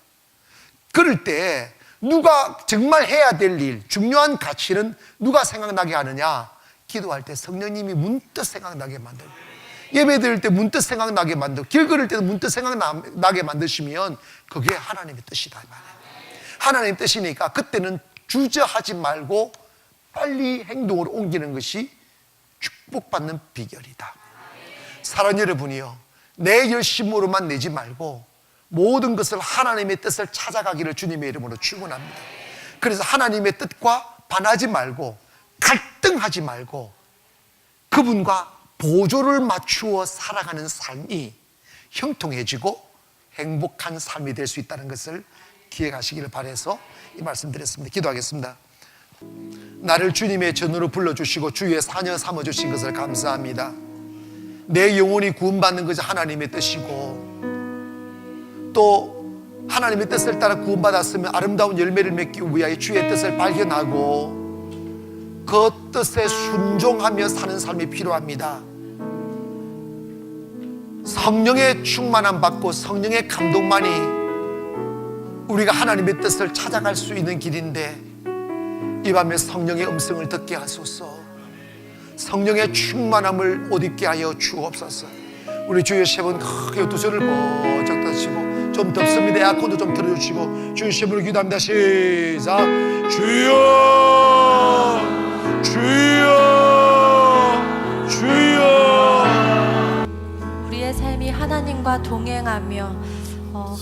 그럴 때 누가 정말 해야 될 일, 중요한 가치는 누가 생각나게 하느냐? 기도할 때 성령님이 문득 생각나게 만들고, 예배 드릴 때 문득 생각나게 만들고, 길 걸을 때도 문득 생각나게 만드시면 그게 하나님의 뜻이다 말이에요. 하나님의 뜻이니까 그때는 주저하지 말고 빨리 행동으로 옮기는 것이 축복받는 비결이다. 사랑하는 여러분이요, 내 열심으로만 내지 말고 모든 것을 하나님의 뜻을 찾아가기를 주님의 이름으로 축원합니다. 그래서 하나님의 뜻과 반하지 말고 갈등하지 말고 그분과 보조를 맞추어 살아가는 삶이 형통해지고 행복한 삶이 될 수 있다는 것을 기억하시기를 바라서 이 말씀 드렸습니다. 기도하겠습니다. 나를 주님의 전으로 불러주시고 주의 사녀 삼아주신 것을 감사합니다. 내 영혼이 구원받는 것이 하나님의 뜻이고, 또 하나님의 뜻을 따라 구원받았으면 아름다운 열매를 맺기 위하여 주의 뜻을 발견하고 그 뜻에 순종하며 사는 삶이 필요합니다. 성령의 충만함 받고 성령의 감동만이 우리가 하나님의 뜻을 찾아갈 수 있는 길인데, 이 밤에 성령의 음성을 듣게 하소서. 성령의 충만함을 옷 입게 하여 주옵소서. 우리 주여 세 분 크게 두 손을 번쩍 드시고, 좀 덥습니다. 에어컨도 좀 틀어주시고 주여 세 분을 기도합니다. 시작. 주여 주여 주여. 우리의 삶이 하나님과 동행하며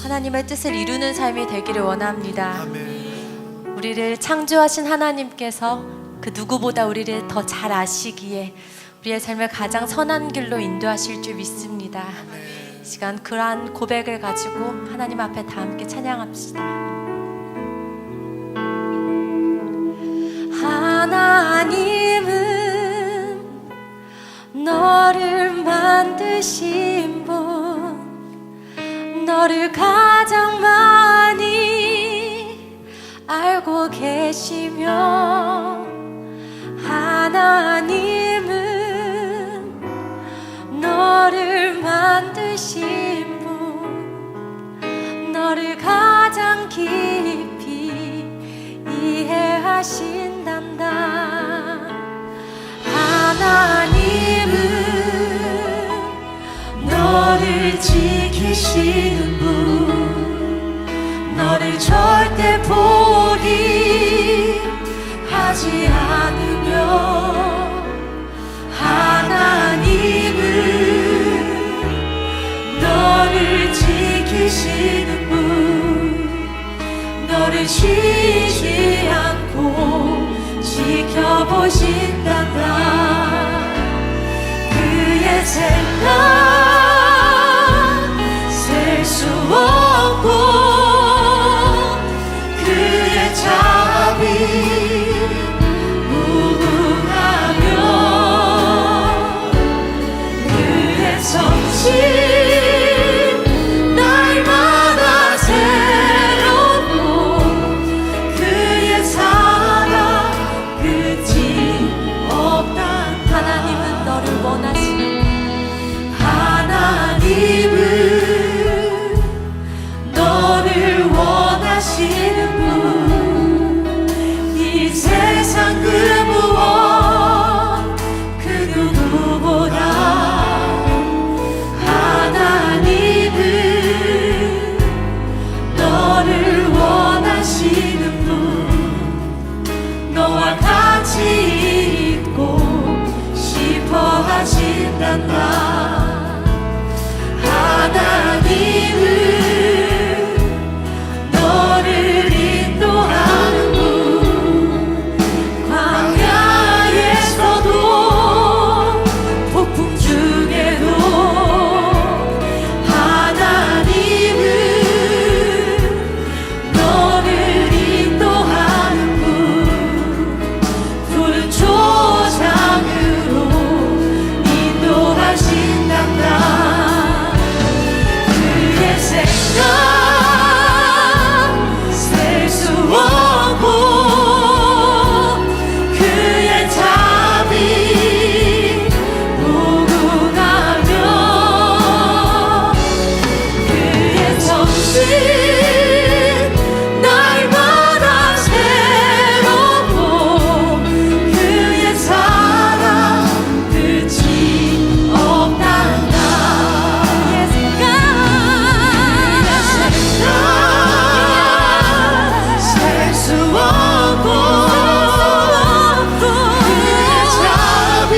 하나님의 뜻을 이루는 삶이 되기를 원합니다. 아멘. 우리를 창조하신 하나님께서 그 누구보다 우리를 더 잘 아시기에 우리의 삶을 가장 선한 길로 인도하실 줄 믿습니다. 이 시간 그러한 고백을 가지고 하나님 앞에 다 함께 찬양합시다. 하나님은 너를 만드신 분, 너를 가장 많이 알고 계시며, 하나님은 너를 만드신 분, 너를 가장 깊이 이해하신단다. 하나님은 너를 지키시는 분, 너를 절대 포기하지 않으며, 하나님은 너를 지키시는 분, 너를 쉬지 않고 지켜보신단다. 그의 생각 셀 수 없고 그의 자비 무궁하며 그의 성실 날마다 새롭고 그의 사랑 끝이 없다. 하나님은 너를 원하시는, 하나님은 너를 원하시는 분, 이 세상 그 무엇 그 누구보다 하나님은 너를 원하시는 분, 너와 같이 있고 싶어 하신단다. 하나님은 너를 인도하는 분, 광야에서도 폭풍 중에도 하나님은 너를 인도하는 분, 푸른 초장으로 인도하신단다. 그의 생각 셀 수 없고 그의 자비 무궁하며 그의 정신 날마다 새롭고 그의 사랑 끝이 없단다. 그의 생각 셀 수 없고 그의 자비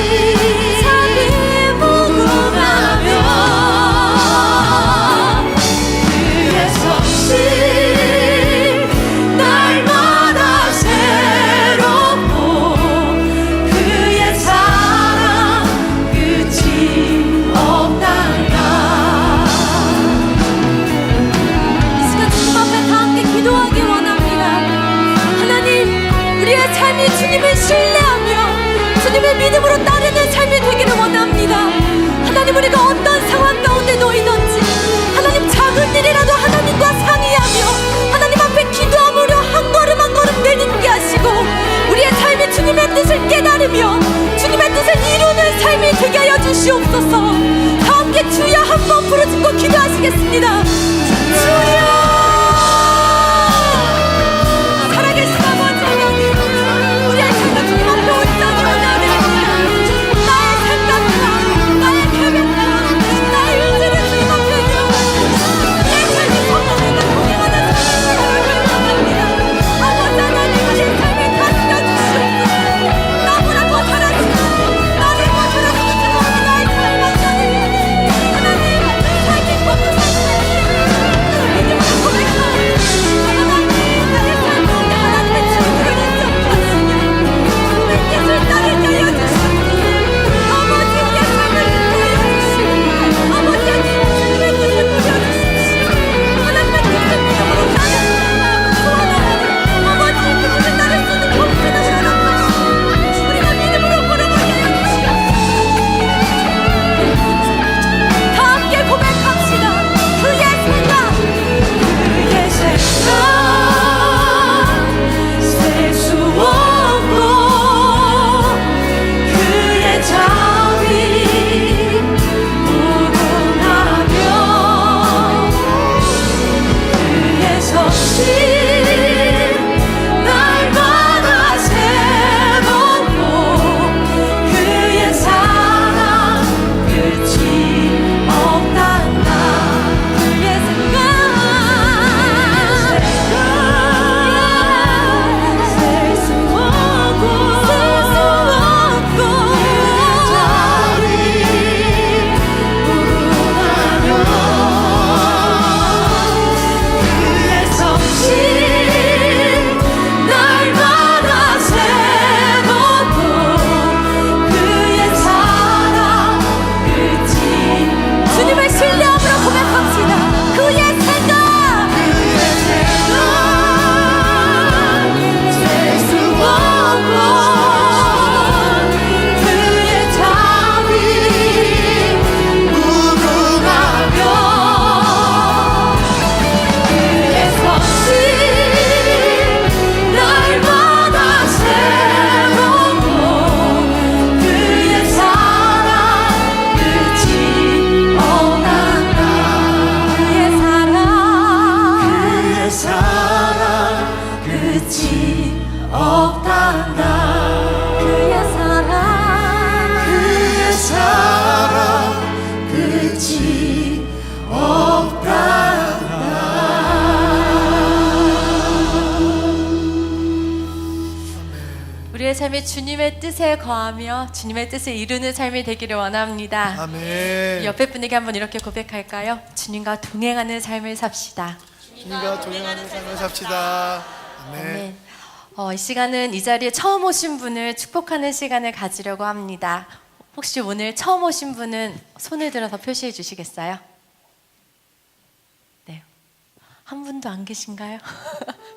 무궁하며 그의 성실 날마다 새롭고 그의 사랑 끝이 없단다. 이 시간 주님 앞에 다 함께 기도하기 원합니다. 하나님, 우리의 삶이 주님을 신뢰하며 주님의 믿음으로 따르는 삶이 되기를 원합니다. 하나님, 우리가 어떤 상황 가운데 놓이든지 하나님 작은 일이라도 하나님과 상의하며 뜻을 깨달으며 주님의 뜻을 이루는 삶이 되게 하여 주시옵소서. 다 함께 주여 한번 부르짖고 기도하시겠습니다. 주여 살아계신 아버지, 우리의 삶을 주님 앞에 온전히 올려드립니다. 나의 생각과 나의 계획과 나의 의지를 주님 앞에 드려옵니다. 내 삶이 성령님과 동행하는 삶을 원합니다. 아버지 하나님, 우리의 삶을 다스려 주시옵소서. 나보다 더 잘하시고 나를 더 잘하시고 주님은 나의 삶을 맡겨드립니다. 하나님, 삶이 거듭나시는 믿음으로 고백하옵니다. 하나님, 나의 삶 가운데 하나님의 주님을 인정하시며 주님의 뜻을 따르게 하여 주시옵소서. 아버지, 우리의 삶을 인도하여 주시고 아버지 하나님, 주님의 뜻을 누려주십시오. 하나님의 뜻을 믿음으로 나는 소원하오니 아버지, 그 뜻을 따를 수 있는 경륜을 허락하시고 우리가 믿음으로 걸어가게 하여 주시옵소서. 다 함께 고백합시다. 그의 생각, 그의 생각 셀 수 없고 그의 자비 무궁하며 그의 성실 날마다 새롭고 그의 사랑 끝이 없단다. 그의 생각 셀 수 없고 그의 자비 무궁하며 그의 성실 날마다 새롭고 그의 사랑 끝이 주님을 신뢰함으로 고백합시다. 그의 생각 셀 수 없고 그의 자비 무궁하며 그의 성실 날마다 새롭고 그의 사랑 끝이 없단다. 그의 사랑 끝이 없단다. 그의 사랑 끝이 없단다. 우리의 삶이 주님의 뜻에 거하며 주님의 뜻을 이루는 삶이 되기를 원합니다. 아멘. 옆에 분에게 한번 이렇게 고백할까요? 주님과 동행하는 삶을 삽시다. 주님과 동행하는 삶을 삽시다. 아멘. 아멘. 이 시간은 이 자리에 처음 오신 분을 축복하는 시간을 가지려고 합니다. 혹시 오늘 처음 오신 분은 손을 들어서 표시해 주시겠어요? 네. 한 분도 안 계신가요?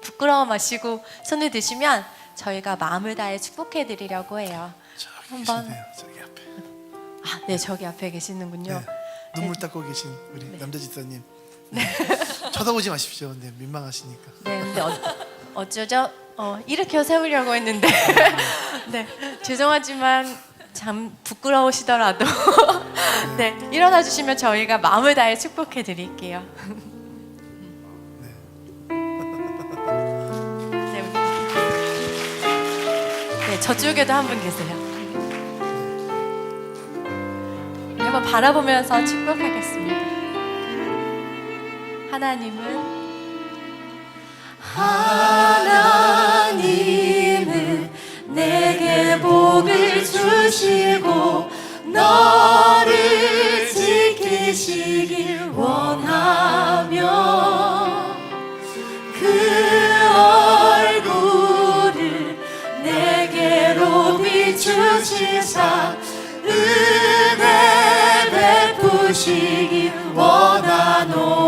부끄러워 마시고 손을 드시면 저희가 마음을 다해 축복해 드리려고 해요. 저기 한번. 계시네요. 저기 앞에. 아, 네, 저기 앞에 계시는군요. 네. 눈물 닦고 계신 우리 남자 집사님. 네. 쳐다보지 마십시오. 네, 민망하시니까. 네, 근데 어쩌죠? 일으켜 세우려고 했는데 네, 죄송하지만 참 부끄러우시더라도 네, 일어나 주시면 저희가 마음을 다해 축복해 드릴게요. 네, 네, 저쪽에도 한 분 계세요. 네, 한번 바라보면서 축복하겠습니다. 하나님은 내게 복을 주시고 너를 지키시길 원하며 그 얼굴을 내게로 비추시사 은혜 베푸시길 원하노라.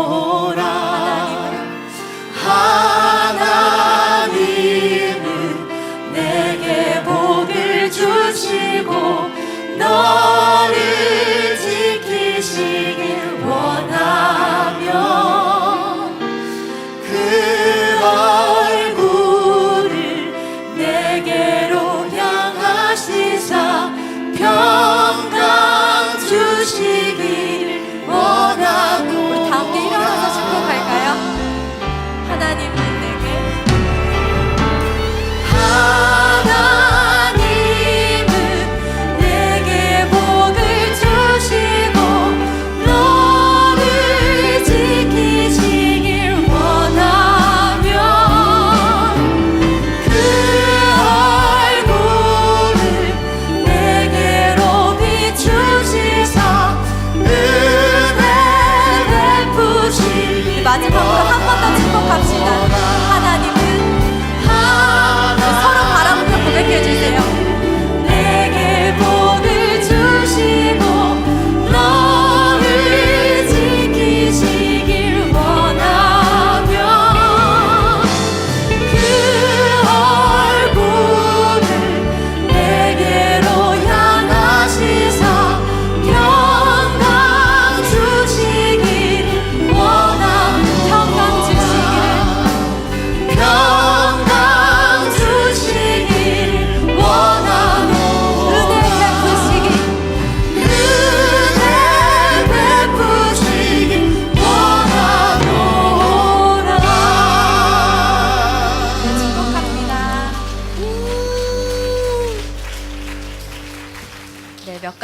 하나님은 내게 복을 주시고 너를 지키시길 원하며 그 얼굴을 내게로 향하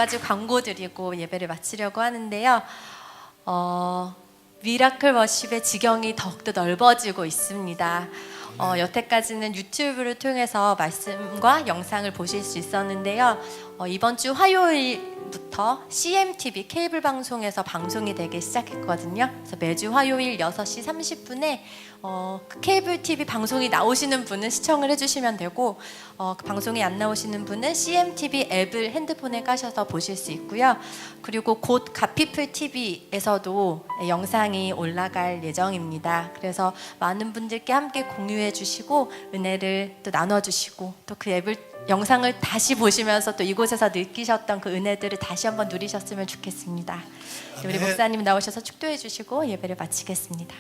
가지 광고 드리고 예배를 마치려고 하는데요. 미라클 워십의 지경이 더욱더 넓어지고 있습니다. 여태까지는 유튜브를 통해서 말씀과 영상을 보실 수 있었는데요. 이번 주 화요일부터 CMTV 케이블 방송에서 방송이 되기 시작했거든요. 그래서 매주 화요일 6시 30분에 그 케이블 TV 방송이 나오시는 분은 시청을 해주시면 되고 그 방송이 안 나오시는 분은 CMTV 앱을 핸드폰에 까셔서 보실 수 있고요. 그리고 곧 갓피플 TV에서도 영상이 올라갈 예정입니다. 그래서 많은 분들께 함께 공유해 주시고 은혜를 또 나눠주시고 또 그 앱을 영상을 다시 보시면서 또 이곳에서 느끼셨던 그 은혜들을 다시 한번 누리셨으면 좋겠습니다. 우리 아멘. 목사님 나오셔서 축도해 주시고 예배를 마치겠습니다.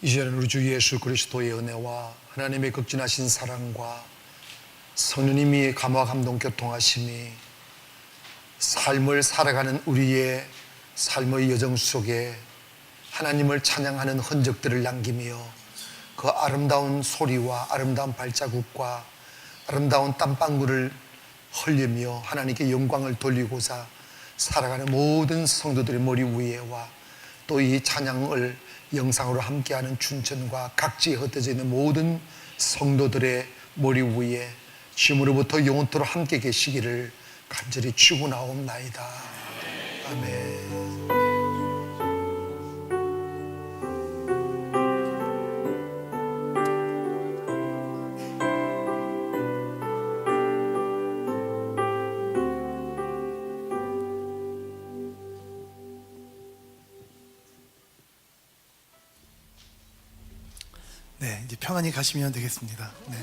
이제는 우리 주 예수 그리스도의 은혜와 하나님의 극진하신 사랑과 성령님이 감화 감동 교통하심이 삶을 살아가는 우리의 삶의 여정 속에 하나님을 찬양하는 흔적들을 남기며 그 아름다운 소리와 아름다운 발자국과 아름다운 땀방울을 흘리며 하나님께 영광을 돌리고자 살아가는 모든 성도들의 머리 위에와 또 이 찬양을 영상으로 함께하는 춘천과 각지에 흩어져 있는 모든 성도들의 머리 위에 지금으로부터 영원토록 함께 계시기를 간절히 축원하옵나이다. 아멘. 네, 이제 평안히 가시면 되겠습니다. 네.